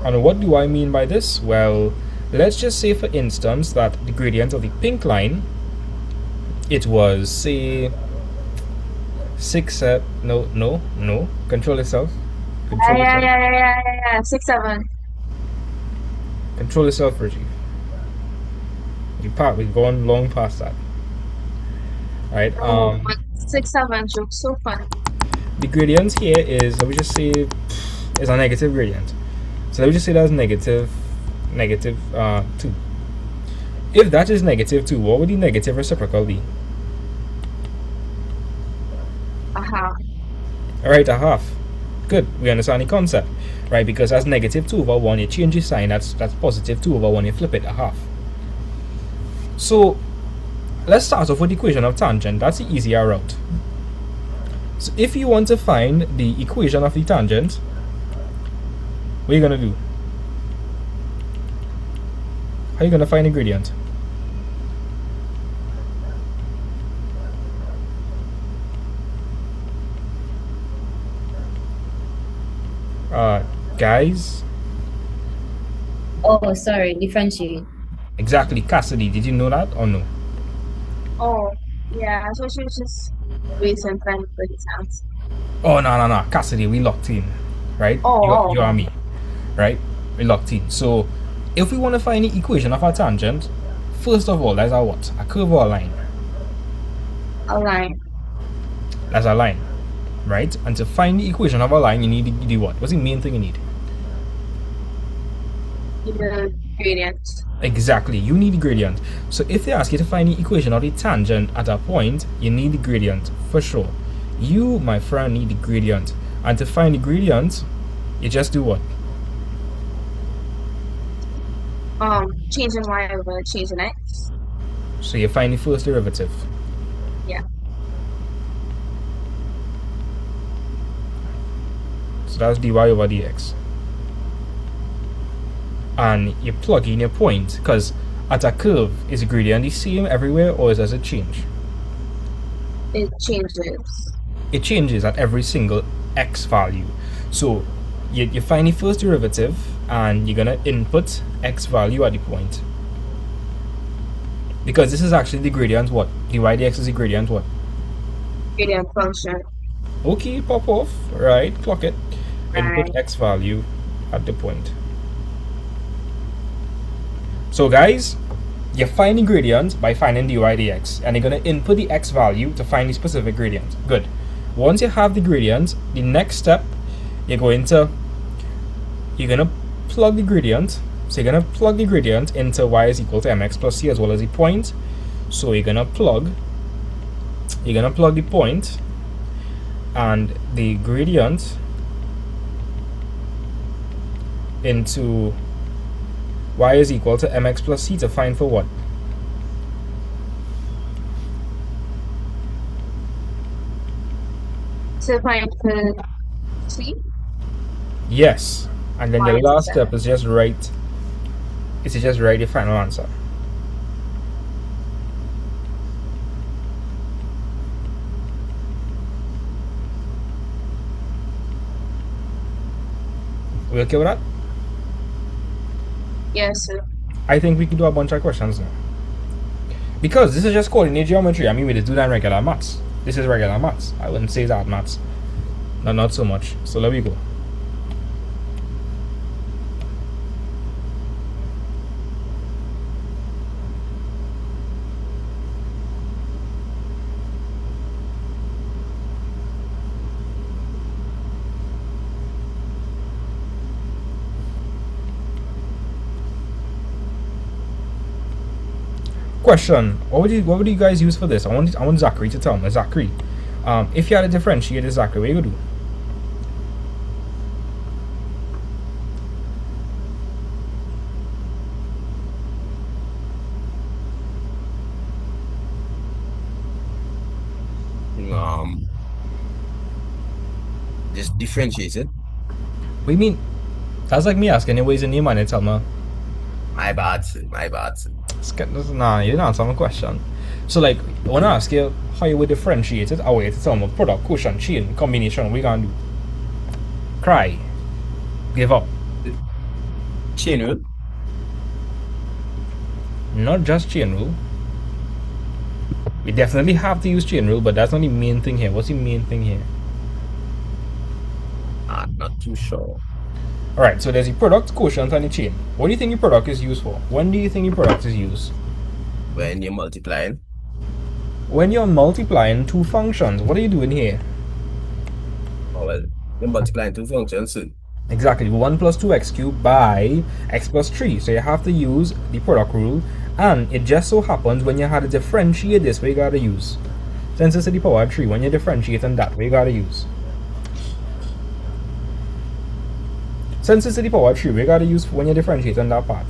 And what do I mean by this? Well, let's just say for instance that the gradient of the pink line, it was say 6 no, control yourself. Yeah. 6, 7. Control yourself, Reggie. We've gone long past that. Right? But 6, 7 jokes so funny. The gradient here is, let me just say, is a negative gradient. So let me just say that's negative 2. If that is negative 2, what would the negative reciprocal be? A half. Alright, a half. Good, we understand the concept. Right, because that's negative 2 over 1, you change the sign, that's positive 2 over 1, you flip it, a half. So let's start off with the equation of tangent. That's the easier route. So if you want to find the equation of the tangent, what are you going to do? How you gonna find the gradient? Guys, Oh, sorry, differentiate. exactly. Cassidy, did you know that or no? Oh, yeah. So she was just wasting time for the exams. Oh no, Cassidy, we locked in, right? Oh, You are me, right? We locked in. So if we want to find the equation of a tangent, first of all, that's a what? A curve or a line? a line. That's a line, right? And to find the equation of a line, you need the what? What's the main thing you need? The gradient. Exactly, you need the gradient. So if they ask you to find the equation of the tangent at a point, you need the gradient for sure. You, my friend, need the gradient. And to find the gradient, you just do what? Changing y over changing x. So you find the first derivative. Yeah. So that's dy over dx. And you plug in your point, because at a curve, is the gradient the same everywhere or does it change? It changes. It changes at every single x value. So you find the first derivative and you're gonna input x value at the point. Because this is actually the gradient what? dy dx is the gradient what? Gradient function. Okay, pop off. Right, clock it. Input Right. x value at the point. So guys, you find the gradient by finding dy dx, and you're going to input the x value to find the specific gradient. Good. Once you have the gradient, the next step, you're going to plug the gradient. So you're going to plug the gradient into y is equal to mx plus c as well as the point. So you're going to plug the point and the gradient into y is equal to mx plus c to find for what? To find the c. Yes. And then the Y is last seven. step is just write your final answer. We okay with that? Yes, sir. I think we can do a bunch of questions now. Because this is just coordinate geometry. I mean, we just do that in regular maths. This is regular maths. I wouldn't say that maths. No, not so much. So there we go. Question: what would you guys use for this? I want Zachary to tell me. Zachary, if you had to differentiate this, Zachary, what you gonna do? Just differentiate it. What do you mean? That's like me asking you what is your name and you tell me. My bad, sir. My bad, sir. Nah, you didn't answer my question. So like, I want to ask you how you would differentiate it away to tell me product, quotient, chain, combination, what you gonna do? Cry. Give up. Chain rule. Not just chain rule. We definitely have to use chain rule, but that's not the main thing here. What's the main thing here? I'm not too sure. Alright, so there's the product, quotient, and the chain. What do you think the product is used for? When do you think the product is used? When you're multiplying. When you're multiplying two functions. What are you doing here? Oh, well, you're multiplying two functions, sir. Exactly, 1 plus 2x cubed by x plus 3. So you have to use the product rule. And it just so happens when you had to differentiate this, what you gotta use? Since it's to the power of 3, when you're differentiating that, what you gotta use? Since it's to the power of 3, we gotta use when you're differentiating that part.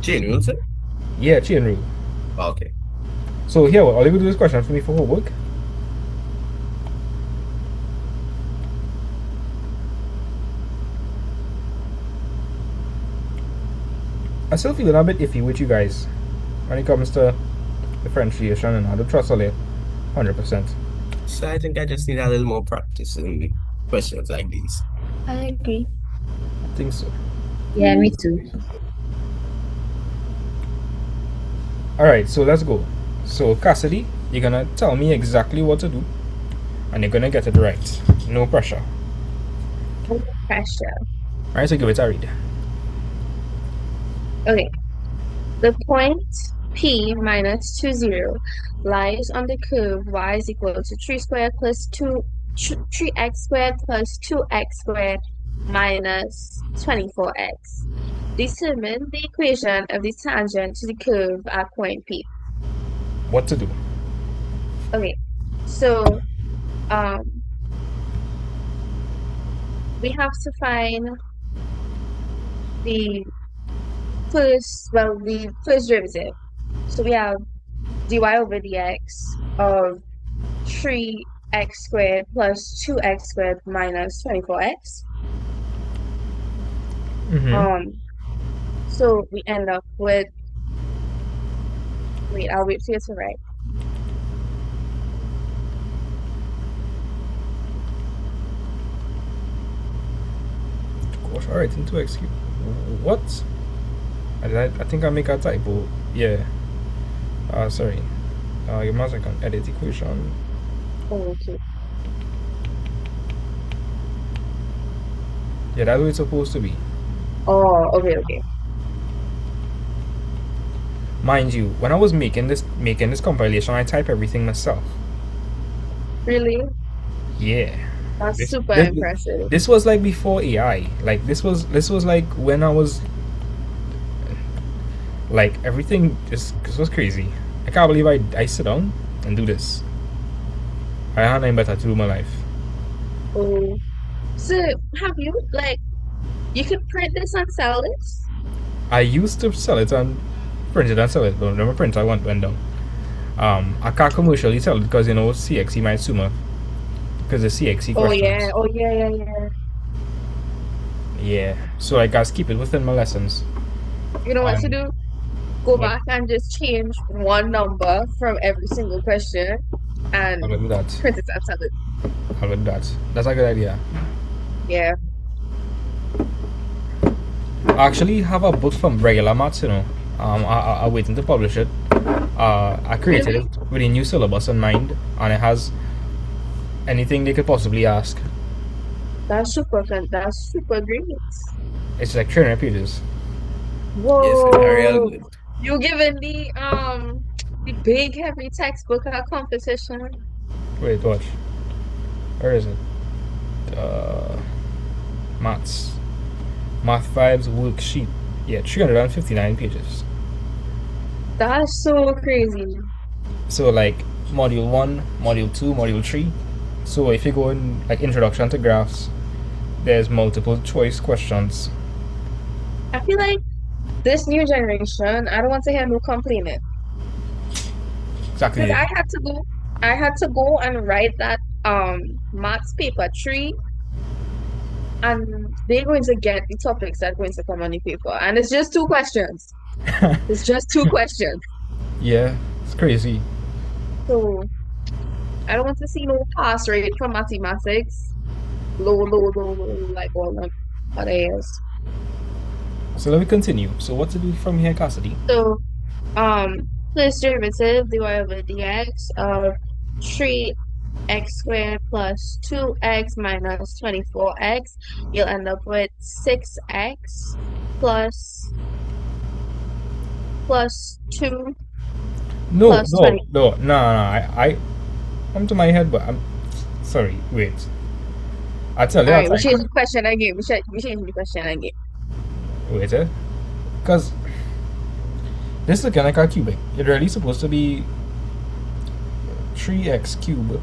Chain rule, sir? Yeah, chain rule. Okay. So here, all you gonna do is question for me for homework. I still feel a bit iffy with you guys when it comes to differentiation, and I don't trust all it 100%. So I think I just need a little more practice in questions like these. I agree. I think so. Yeah, me too. Alright, so let's go. So, Cassidy, you're gonna tell me exactly what to do, and you're gonna get it right. No pressure. No pressure. Alright, so give it a read. Okay. The point P minus 2, 0 lies on the curve y is equal to 3 squared plus 3x squared plus 2x squared minus 24x. Determine the equation of the tangent to the curve at point P. What to do? Okay, so we have to find the first derivative. So we have dy over dx of 3x squared plus 2x squared minus 24x. So we end up with, wait, I'll wait for you to write. Gosh, alright, into x cube. What? I think I make a typo. Yeah. Sorry. You must like an edit equation. Oh, okay. Yeah, that's what it's supposed to be. Oh, okay. Mind you, when I was making this compilation, I type everything myself. Really? Yeah. That's super impressive. This was like before AI. Like this was like when I was like everything. This was crazy. I can't believe I sit down and do this. I had nothing better to do in my life. Oh, so have you you could print this and sell this? I used to sell it and print it and sell it, but never print I went down. I can't commercially sell it because CXE might sue me because the CXE questions. Oh yeah. Yeah, so I gotta keep it within my lessons. You know what to do? Go what? back and just change one number from every single question and I will do that. print it and sell it. I will do that. That's a good idea. Yeah. I actually have a book from regular maths, I'm waiting to publish it. I created it with a new syllabus in mind, and it has anything they could possibly ask. That's super fun. That's super great. It's like 300 pages. Whoa. Yes, it's real good. You giving the big heavy textbook a competition? Wait, watch. Where is it? Maths. Math Vibes worksheet. Yeah, 359 pages. That's so crazy. So like module 1, module 2, module 3. So if you go in like introduction to graphs, there's multiple choice questions. I feel like this new generation, I don't want to hear no complaining. Exactly. Because I had to go and write that maths paper 3, and they're going to get the topics that are going to come on the paper, and it's just 2 questions. It's just 2 questions. Yeah, it's crazy. So I don't want to see no pass rate for mathematics. Low, like all them other years. So let me continue. So what to do from here, Cassidy? So first derivative dy over dx of 3x squared plus 2x minus 24x, you'll end up with 6x plus 2 No, plus 20. no. I come to my head, but I'm sorry. Wait. I tell you. Alright, we change the question again. We change the question again. Wait, because this is looking like a cubic. It's really supposed to be 3x cube.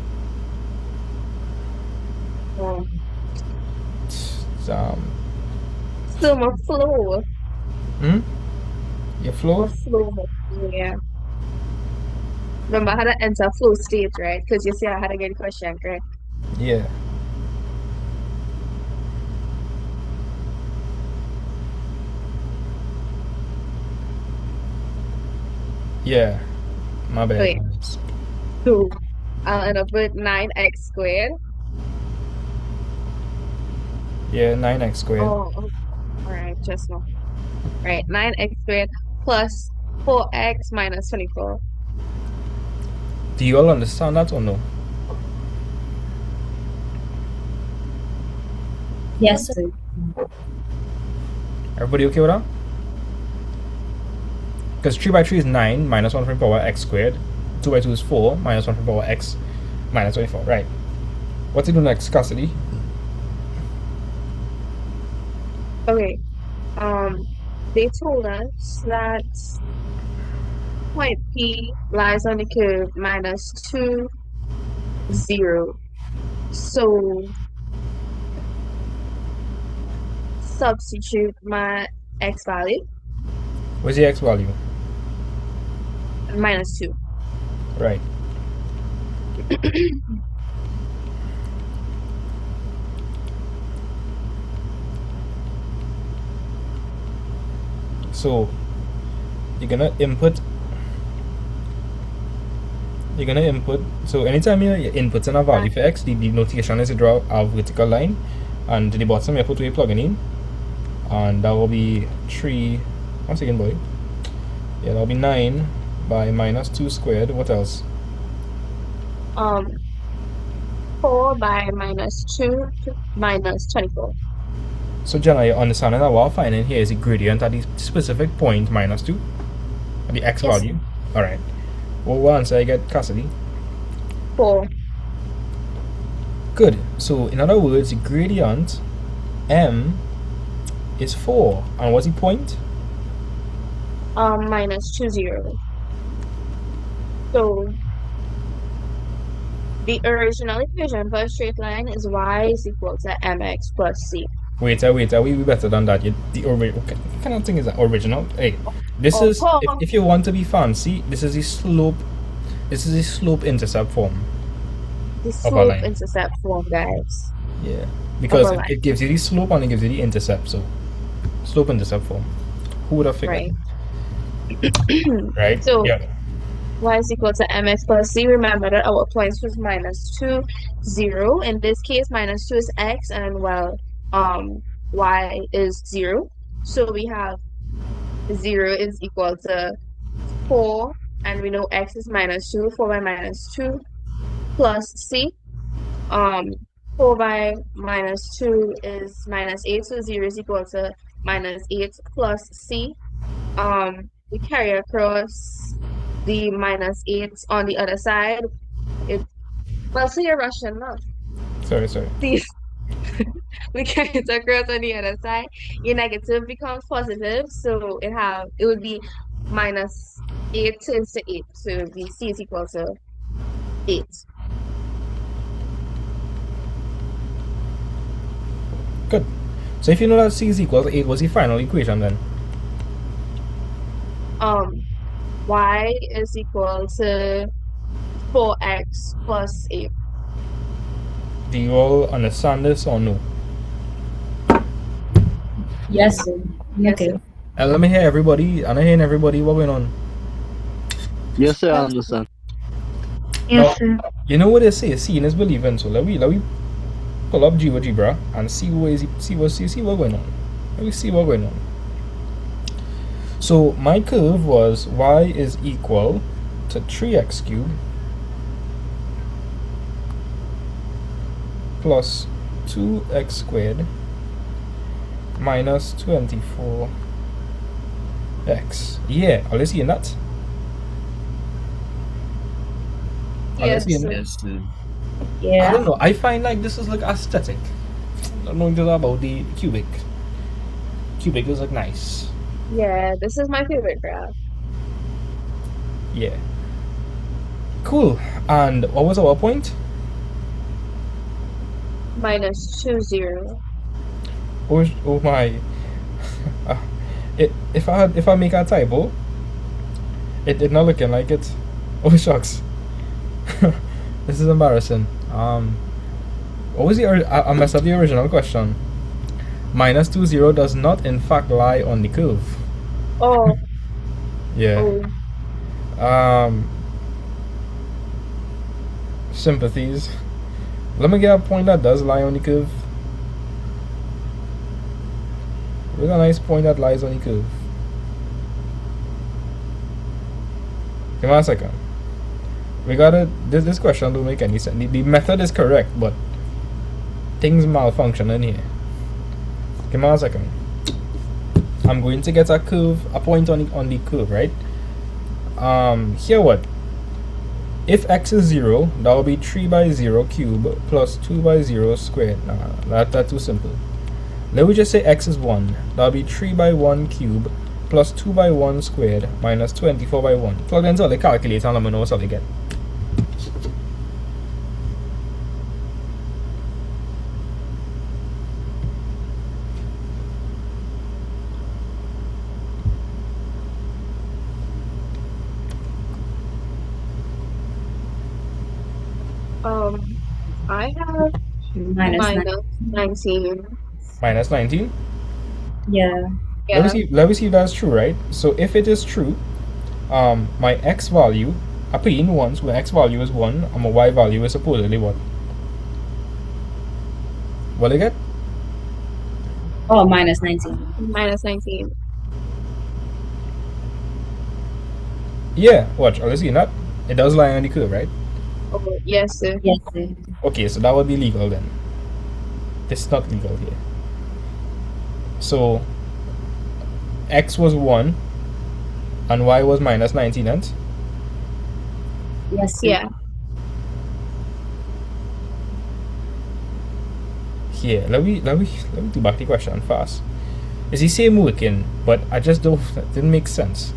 Still more flow. Your flow? Flow. Yeah. Remember, I had to enter flow state, right? Because you see, I had to get a question, correct? Yeah. Yeah. My bad. Wait. So I'll end up with 9x squared. Yeah, 9x squared. Oh, all right, just now. Right, 9x squared plus 4x minus 24. Do you all understand that or no? Yes, sir. Everybody okay with that? Because 3 by 3 is 9 minus 1 from power x squared. 2 by 2 is 4 minus 1 from power x minus 24. Right. What's it do next, Cassidy? Okay. They told us that point P lies on the curve minus 2, 0. So substitute my x value, What's the x value? minus 2. Right. So you're gonna input. So anytime you're inputting a value for x, the notation is to draw a vertical line, and to the bottom you put where you're plugging in, and that will be 3. Once again, boy. Yeah, that'll be 9 by minus 2 squared. What else? 4 by minus 2 minus 24. So Jenna, you're understanding that what I'm finding here is the gradient at the specific point minus 2? At the x Yes. value? Alright. Well, what answer I get, Cassidy? 4. Good. So in other words, the gradient m is 4. And what's the point? Minus 2, 0. So the original equation for a straight line is y is equal to mx plus c. Wait, we better than that. Okay, what kind of thing is that? Original? Hey, this is, if you want to be fancy, this is the slope intercept form. The a slope line. intercept form, guys. Yeah. Because Of a line. it gives you the slope and it gives you the intercept. So, slope intercept form. Who would have figured? Right? So Yeah. y is equal to mx plus c. Remember that our points was minus 2, 0. In this case, minus 2 is x, and y is 0. So we have 0 is equal to 4, and we know x is minus 2. 4 by minus 2 plus c. 4 by minus 2 is minus 8, so 0 is equal to minus 8 plus c. We carry across the minus 8 on the other side. So you're Russian, no? Sorry. Please. We carry it across on the other side. Your negative becomes positive, so it would be minus 8 turns to 8. So it would be c is equal to 8. Good. So if you know that c is equal to 8, what's the final equation then? Y is equal to 4x plus 8. Do you all understand this or no? Yes, sir. Okay. And let me hear everybody. I'm not hearing everybody. What's going on? Yes, sir, I understand. Yes, sir. You know what they say? Seeing is believing. So let me pull up GeoGebra and see what's going on. Let me see what's going on. So my curve was y is equal to 3x cubed plus 2x squared minus 24x. Yeah, are you seeing that? Yes, sir. Yes, sir. I Yeah. don't know. I find like this is like aesthetic. I don't know just about the cubic. Cubic is like nice. Yeah, this is my favorite graph. Yeah. Cool. And what was our point? Minus 2, 0. Oh my. If I make a typo, it not looking like it. Oh shucks. This is embarrassing. What was I messed up the original question. Minus 2, 0 does not in fact lie on the curve. Oh. Yeah. Oh. Sympathies. Let me get a point that does lie on the curve. Where's a nice point that lies on the curve? Give me a second. We gotta. This question don't make any sense. The method is correct, but things malfunction in here. Give me a second. I'm going to get a curve, a point on the curve, right? Here what? If x is 0, that will be 3 by 0 cube plus 2 by 0 squared. Nah, that's too simple. Let me just say x is 1. That will be 3 by 1 cube plus 2 by 1 squared minus 24 by 1. Plug into the calculator and let me know what I get. I have Minus 9. minus 19. Minus 19? Yeah. Yeah. Let me see if that's true, right? So if it is true, my x value, I put in 1, so my x value is 1, and my y value is supposedly what? What do I get? Oh, minus 19. Minus 19. Yeah, watch, are you seeing that? It does lie on the curve, right? Oh, yes, sir. Yes, sir. Okay, so that would be legal then. This is not legal here. So x was 1 and y was minus 19, and Yes, sir. Yeah. here, let me do back the question fast. It's the same working, but I just don't, that didn't make sense.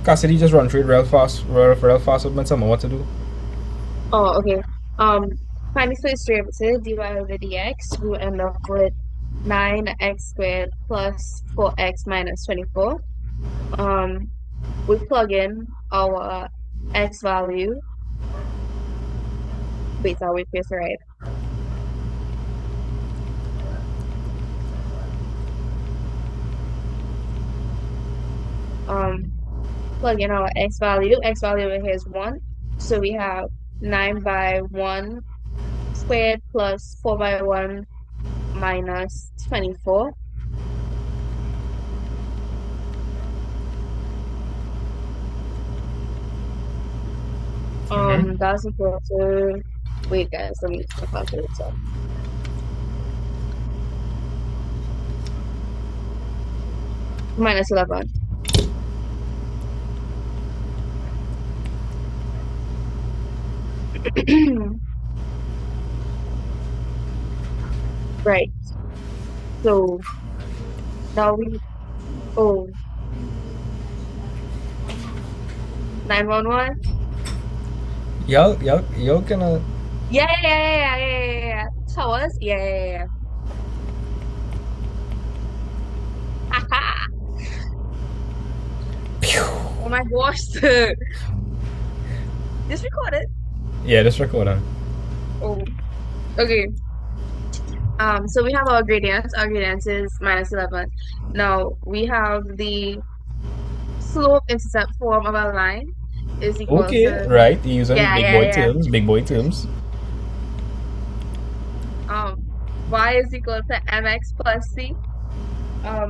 Cassidy, just run through it real fast with someone what to do. Oh, okay. Find the first derivative, dy over dx, we will end up with 9x squared plus 4x minus 24. We plug in our x value. Wait, I'll wait for it, right? Plug in our x value. X value over here is 1. So we have 9 by 1 squared plus 4 by 1 minus 24. That's equal to, wait guys, let me calculate this out. Minus 11. Right. So now we, oh, 911. Y'all gonna Yeah. Towers. Yeah. Haha. Oh my gosh. This recorded. yeah, just record on. Oh, okay. So we have our gradients. Our gradients is minus 11. Now we have the slope intercept form of a line is equal Okay, to, right. You're using Yeah. big boy terms. y is equal to mx plus c.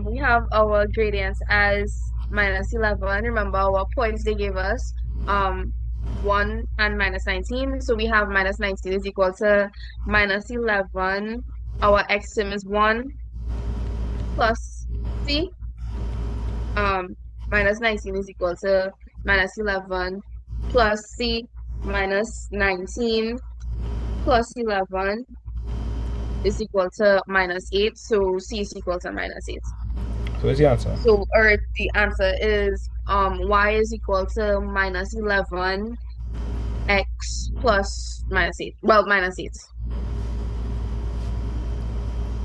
We have our gradients as minus 11. Remember our points they gave us, 1 and minus 19. So we have minus 19 is equal to minus 11. Our x term is 1 plus c. Minus 19 is equal to minus 11 plus c minus 19 plus 11 is equal to minus 8. So c is equal to minus 8. So what's the answer? So, or the answer is y is equal to minus 11 x plus minus 8. Well, minus 8.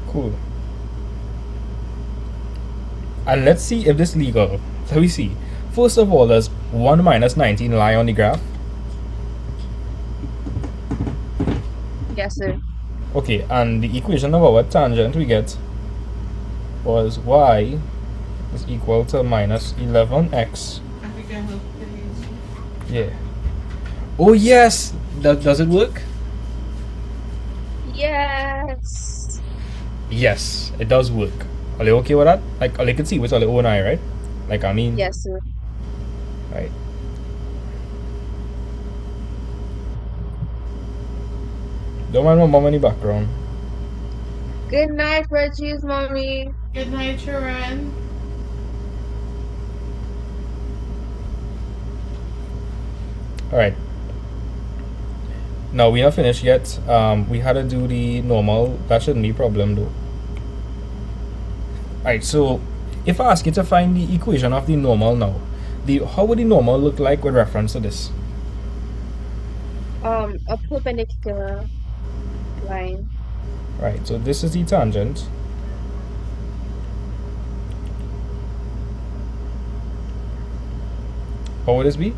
Cool. And let's see if this is legal. So we see. First of all, does 1 minus 19 lie on the graph? Yes, sir. Okay, and the equation of our tangent we get was y is equal to minus 11x can help please. Yeah. Oh yes. Does it work? Yes. Yes, it does work. Are they okay with that? Like, they can see with their own eye, right? Like, I mean, Yes, sir. right. Don't mind my mom in the background. Good night, Reggie's mommy. Good night, Sharon. All right. No, we not finished yet. We had to do the normal. That shouldn't be a problem though. Alright, so if I ask you to find the equation of the normal now, how would the normal look like with reference to this? A perpendicular line. Right, so this is the tangent. How would this be?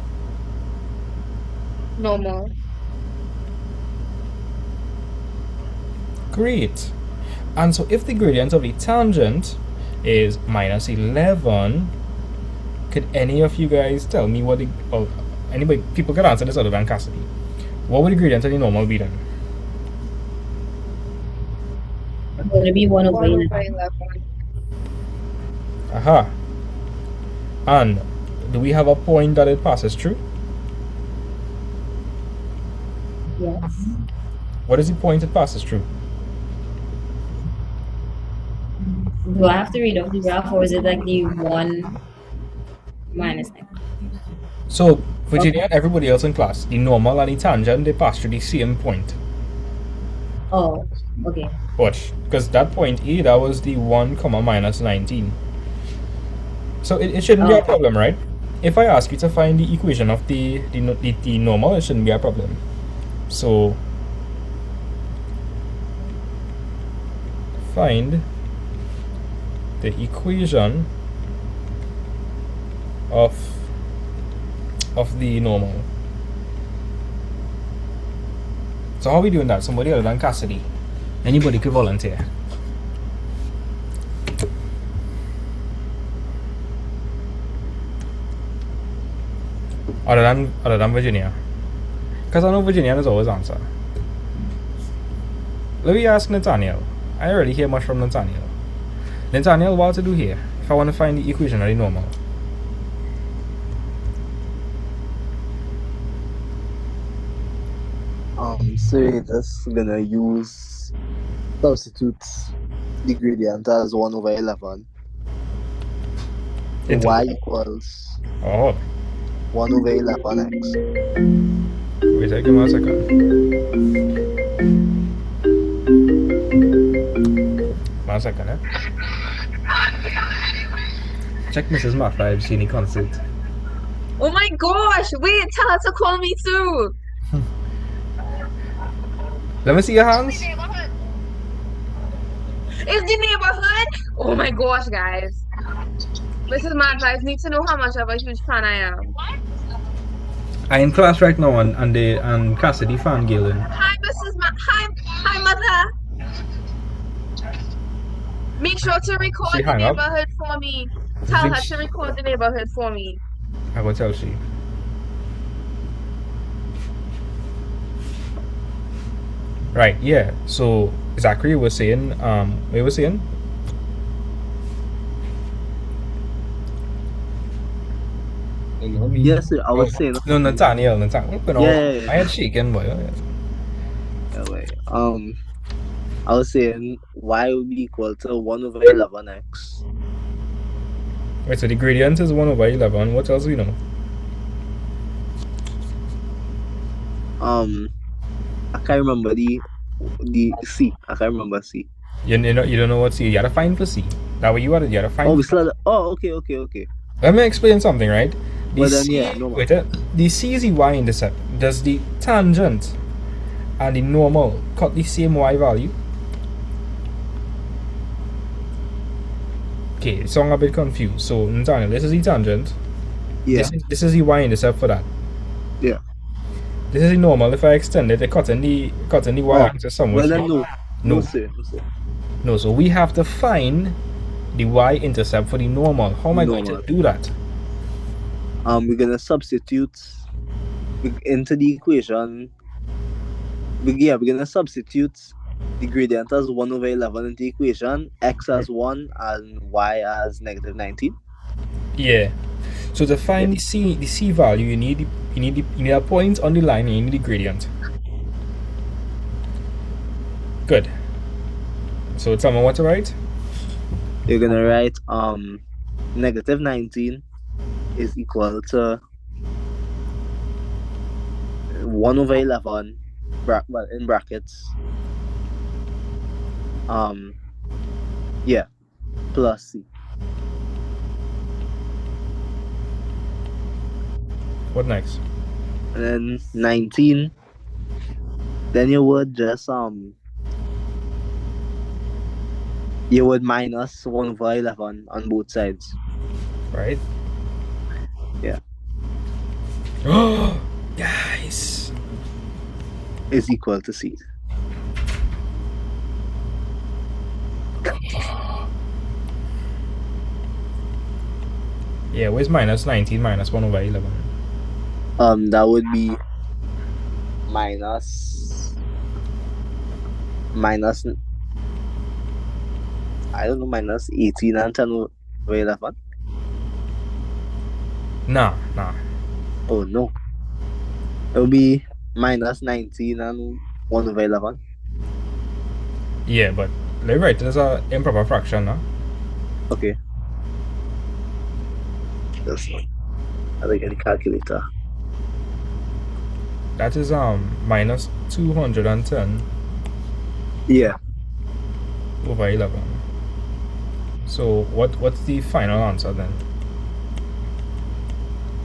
Normal. Great. And so if the gradient of the tangent is minus 11, could any of you guys tell me what the, or anybody, people could answer this other than Cassidy. What would the gradient of the normal be then? Would it be 1 over 1 over 11? 11. Aha. And do we have a point that it passes through? Yes. What is the point it passes through? Do I have to read off the graph, or is it like the 1 minus 9? So, Virginia and everybody else in class, the normal and the tangent, they pass through the same point. Oh, okay. Watch, because that point A, that was the 1 comma minus 19. So it shouldn't be a problem, right? If I ask you to find the equation of the normal, it shouldn't be a problem. So, find the equation of the normal. So how are we doing that? Somebody other than Cassidy? Anybody could volunteer. Other than Virginia. Because I know Virginia does always answer. Let me ask Nathaniel. I already hear much from Nathaniel. Nathaniel, what to do here if I want to find the equation of the normal? So you're just gonna use substitute the gradient as 1 over 11. Y equals 1 over 11x. Wait, give me a second. 1 second, eh? Check Mrs. Martha if she any concert. Oh my gosh! Wait, tell her to call me too. Let me see your hands. It's the neighborhood. Oh my gosh, guys. Mrs. Martha needs to know how much of a huge fan I am. I'm in class right now and Cassidy fangirling. Hi, hi, mother. Make sure to record the neighborhood for me. Tell her to record the neighborhood for me. I will tell she. Right, yeah. So Zachary was saying, what you were saying? Yes, sir, I was saying. No, Nathaniel. Yeah. I had shaken, boy. Yeah, wait. I was saying y will be equal to 1 over 11x. Wait, so the gradient is 1 over 11. What else do we know? I can't remember the C. I can't remember C. You don't know what C. You gotta find for C. That way you gotta find. Oh, we still. Okay. Let me explain something, right? Well, then, yeah, no wait, the C is the y intercept. Does the tangent and the normal cut the same y value? Okay, so I'm a bit confused. So, Nathaniel, this is the tangent. Yeah. This is the y intercept for that. Yeah. This is the normal. If I extend it, cutting the y axis somewhere. Well, then no, sir. No, so we have to find the y intercept for the normal. How am I going to do that? we're gonna substitute into the equation. We're gonna substitute the gradient as 1 over 11 into the equation, x as 1 and y as negative 19. Yeah. So to find the c value, you need a point on the line and you need the gradient. Good. So tell me what to write. You're gonna write negative 19 is equal to 1 over 11 well in brackets yeah plus c. What next? And then 19, then you would just you would minus 1 over 11 on both sides. Right? Yeah. Guys. Is equal to c. Yeah, where's minus 19 minus 1 over 11? That would be minus I don't know, minus 18 and 10 over 11. Nah. Oh no. It will be minus 19 and 1 over 11. Yeah, but let me write it as an improper fraction now. Okay. That's not. I think any calculator. That is minus 210 Yeah. over 11. So what's the final answer then?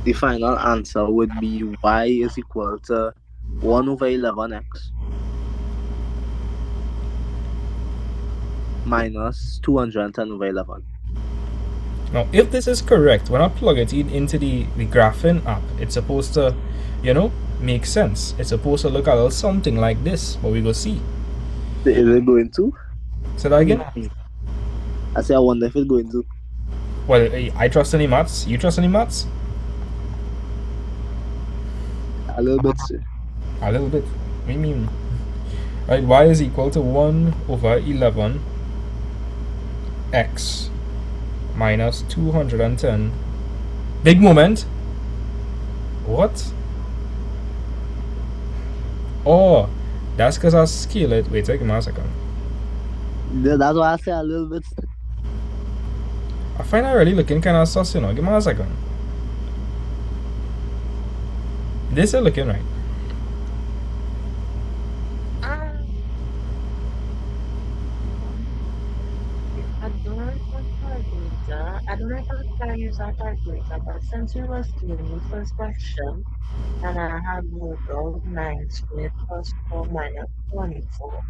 The final answer would be y is equal to 1 over 11x minus 210 over 11. Now, if this is correct, when I plug it into the graphing app, it's supposed to, make sense. It's supposed to look a little something like this, but we go see. Is it going to? Say that again? I say I wonder if it's going to. Well, I trust any maths. You trust any maths? A little bit, sir. A little bit. What do you mean? Right, y is equal to 1 over 11 x minus 210. Big moment. What? Oh, that's because I scale it. Wait, take me a second. That's why I say a little bit. I find that really looking kind of sus, Give me a second. This is looking right. I don't know if I can use our calculator, but since we was doing the first question, and I had moved out 9 squared plus 4 minus 24,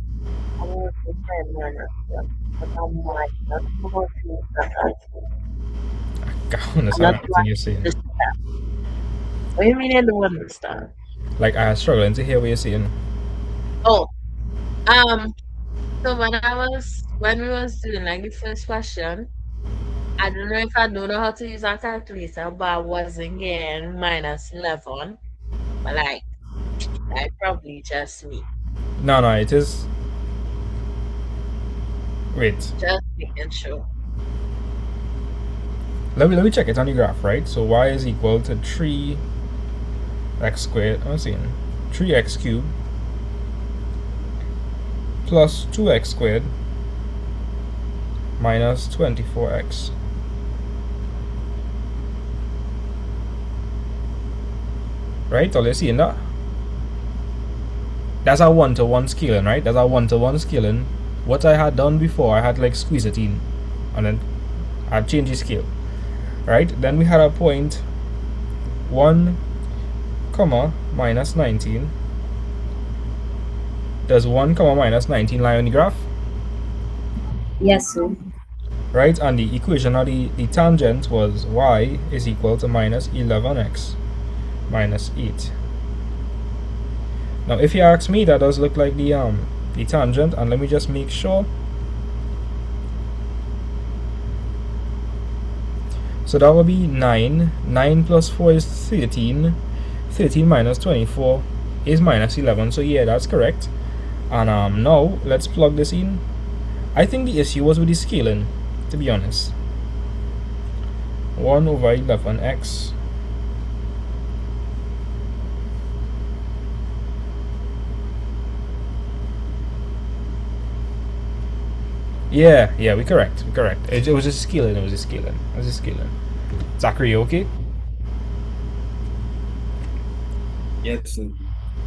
I will put 10 minus 1, but I'm like, not more to that. I can't understand everything you're saying. What do you mean I don't understand? Like, I was struggling to hear what you're saying. Oh, so when we was doing like the first question, I don't know if I don't know how to use a calculator, but I wasn't getting minus 11. But like, that probably just me. No, it is. Wait. Just making sure. Let me check it on the graph, right? So y is equal to 3x squared. I'm seeing 3x cubed plus 2x squared minus 24x. Right? Are you seeing that? That's a 1-to-1 scaling, right? That's a 1-to-1 scaling. What I had done before, I had like squeeze it in and then I'd change the scale. Right? Then we had a point 1, comma, minus 19. Does 1, comma, minus 19 lie on the graph? Yes, sir. Right? And the equation of the tangent was y is equal to minus 11x minus 8. Now, if you ask me, that does look like the tangent, and let me just make sure. So that will be 9. 9 plus 4 is 13. 13 minus 24 is minus 11. So yeah, that's correct. And now let's plug this in. I think the issue was with the scaling, to be honest. 1 over 11x yeah, we correct. It was just scaling. Zachary, you okay? Yes.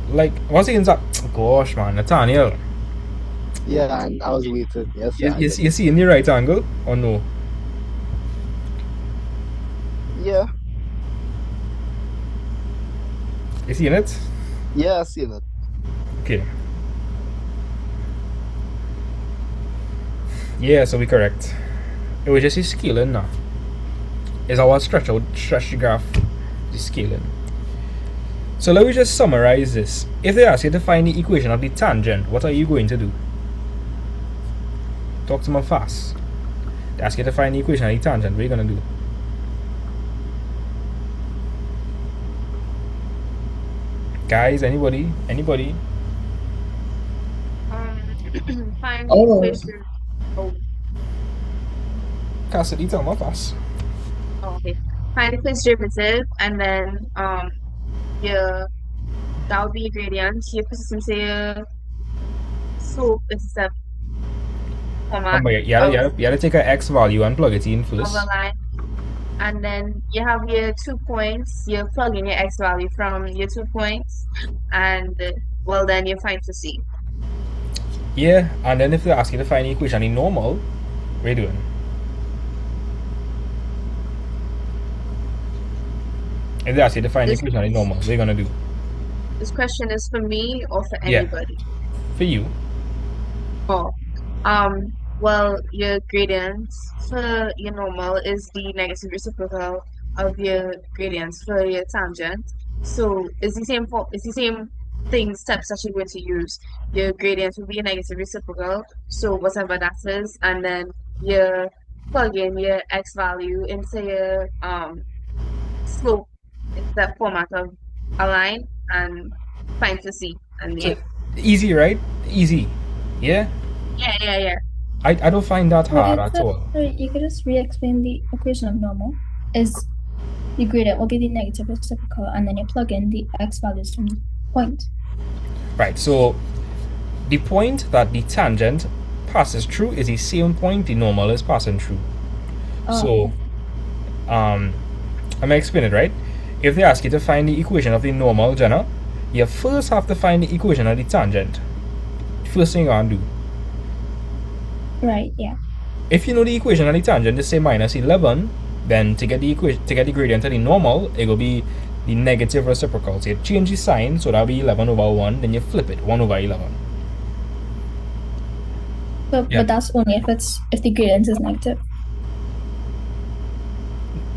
Like, what's he in Zach? Gosh, man, Nathaniel. Yeah, and I was waiting. Yes, sir. You see in the right angle or no? Yeah. You seeing it? Yeah, I seen it. Okay. Yeah, so we correct. It was just the scaling now. It's our stretch the graph, the scaling. So let me just summarize this. If they ask you to find the equation of the tangent, what are you going to do? Talk to me fast. They ask you to find the equation of the tangent, what are you going to do? Guys, anybody? Find the Oh. equation. Oh, Cassidy, tell me fast. okay. Find the first derivative, and then that would be your gradient. Your persistence, your slope is a format Remember, you gotta take an x value and plug it in of first. a line. And then you have your 2 points. You plug in your x value from your 2 points, and well, then you find to C. Yeah, and then if they ask you to find the equation in normal, what are you doing? If they ask you to find the equation in normal, what are you gonna do? This question is for me or for Yeah. anybody? For you. Oh, well, your gradient for your normal is the negative reciprocal of your gradients for your tangent. So it's the same steps that you're going to use. Your gradient will be a negative reciprocal, so whatever that is, and then you plug in your x value into your slope in that format of a line and find to C. And yeah. Easy, right? Easy. Yeah? Yeah. I don't find that hard Okay, at so all. sorry, you could just re-explain the equation of normal. Is the gradient will be the negative reciprocal, and then you plug in the x values from the point. Right, so the point that the tangent passes through is the same point the normal is passing through. Oh, So, I'm gonna explain it, right? If they ask you to find the equation of the normal, Jenna, you first have to find the equation of the tangent. First thing you're gonna do. right, yeah. If you know the equation of the tangent, just say minus 11, then to get the gradient of the normal, it will be the negative reciprocal. So you change the sign, so that'll be 11 over 1, then you flip it, 1 over 11. But that's only if the gradient is negative.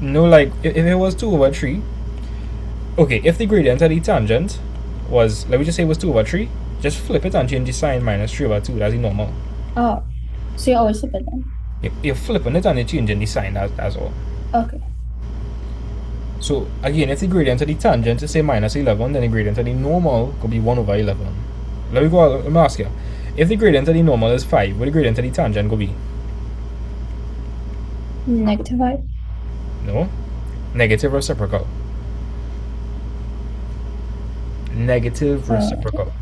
No, like, if it was 2 over 3, okay, if the gradient of the tangent was, let me just say it was 2 over 3, just flip it and change the sign minus 3 over 2, that's the normal. Oh, so you always flip it then? You're flipping it and you're changing the sign, that's all. Okay. So, again, if the gradient of the tangent is say minus 11, then the gradient of the normal could be 1 over 11. Let me ask you. If the gradient of the normal is 5, what the gradient of the tangent could be? Negative 5. No. Negative reciprocal. Negative reciprocal.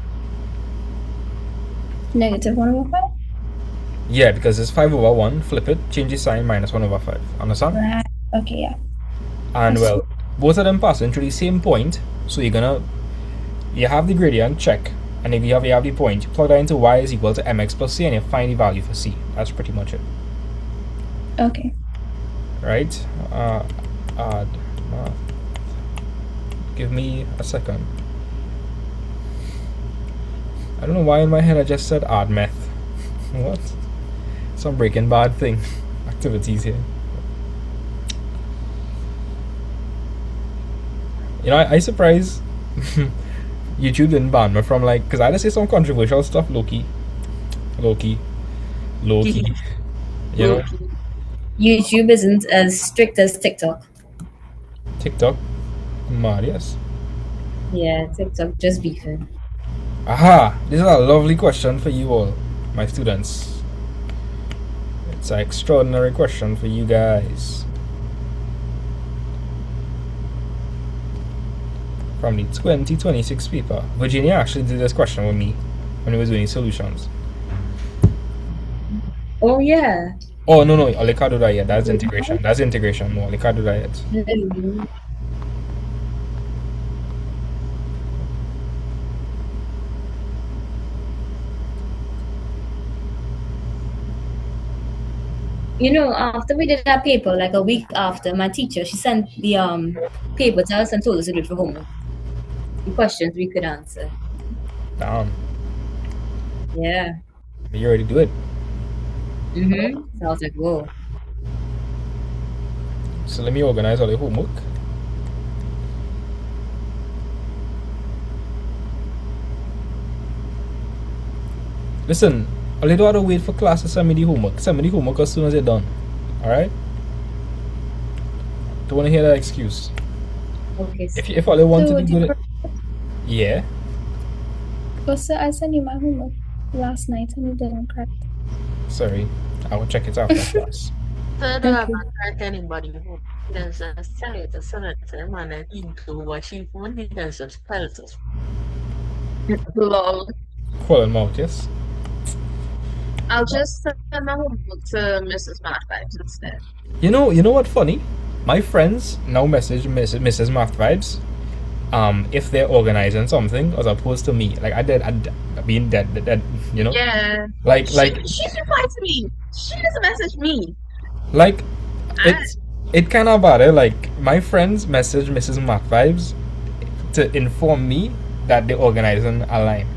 Negative 1 over 5? Yeah, because it's 5 over 1, flip it, change the sign, minus 1 over 5. Understand? Right. Okay, yeah. And well, both of them passing through the same point, so you have the gradient, check, and if you have the point, you plug that into y is equal to mx plus c, and you find the value for c. That's pretty much it. Okay. Right? Add. Give me a second. I don't know why in my head I just said add meth. What? Some Breaking Bad thing. Activities here. You know, I surprised YouTube didn't ban me from, like, because I had to say some controversial stuff, low-key. You know? YouTube isn't as strict as TikTok. TikTok, mad, yes. Yeah, TikTok just beefing. Aha! This is a lovely question for you all, my students. It's an extraordinary question for you guys. From the 2026 paper. Virginia actually did this question with me when we was doing solutions. Oh yeah. Oh no, I can't do that yet. That's integration. That's integration. No, I can't do that yet. You know, after we did that paper, like a week after, my teacher, she sent the paper to us and told us to do it for homework. The questions we could answer. Damn. Yeah. You already do it. So I was like, whoa. So let me organize all the homework. Listen, all you do have to wait for class to send me the homework. Send me the homework as soon as it's done. Alright? Don't want to hear that excuse. Okay. If all you want So to do it. Yeah. So I sent you my homework last night and you didn't correct. Sorry. I will check it after class. So don't have to correct anybody who does tell you to send it to him and then into what she won't he does just spell it. Lol. Call him out, yes? I'll just send my homework to Mrs. Mathvibes instead. You know what funny? My friends now message Mrs. Math Vibes if they're organizing something as opposed to me. Like I'd being dead, you know? Yeah. Like She replied to me. She doesn't message me. like it kind of bad. Like my friends message Mrs. Math Vibes to inform me that they're organizing a line.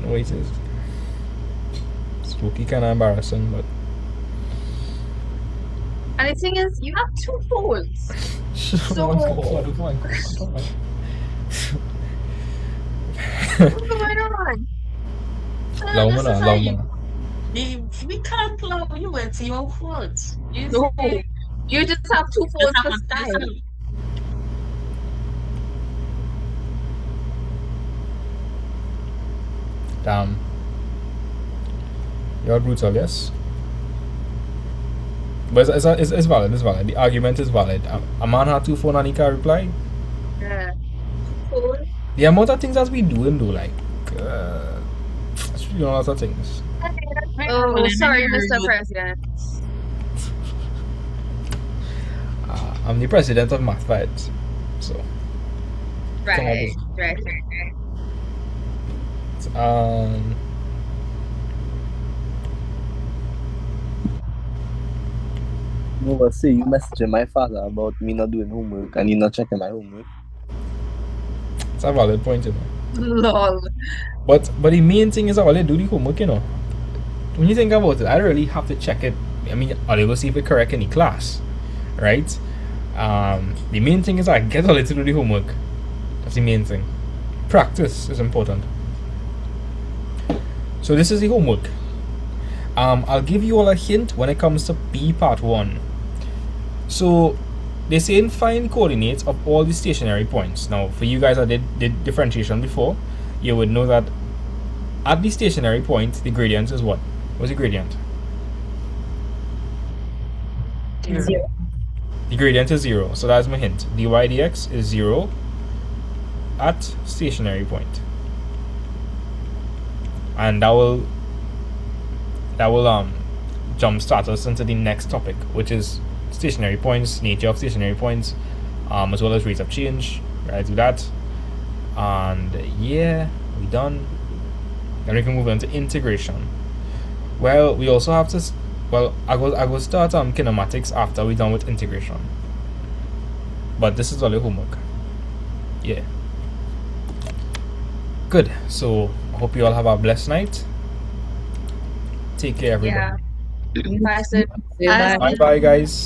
No, it is. Spooky, kind of embarrassing, but. And the thing is, you have 2 phones. So Oh my God. what's going on? Laumana. We can't allow you into your phones. No, you just have 2 phones for style. Damn. You're brutal, yes? But it's valid, it's valid. The argument is valid. A man had 2 phones and he can't reply? Yeah. 2 phones? The amount of things that we doing though, like, it's really a lot of things. Oh, sorry, Mr. President. I'm the president of Math Vibes, so. Right. No, but see, you messaging my father about me not doing homework and you not checking my homework. It's a valid point, you know. Lol. But the main thing is I already do the homework, you know. When you think about it, I really have to check it. I mean, I'll go see if it's correct in the class, right? The main thing is I get all to do the homework. That's the main thing. Practice is important. So this is the homework. I'll give you all a hint when it comes to B part 1. So they're saying find coordinates of all the stationary points. Now for you guys that did differentiation before, you would know that at the stationary point the gradient is what? What's the gradient? 0. The gradient is 0, so that's my hint. dy dx is 0 at stationary point. And that will jump start us into the next topic, which is stationary points, nature of stationary points, as well as rates of change. Right, do that, and yeah, we done. Then we can move on to integration. Well, we also have to. Well, I will start kinematics after we're done with integration. But this is all your homework. Yeah. Good. So I hope you all have a blessed night. Take care, everybody. Yeah. Bye. Bye, guys.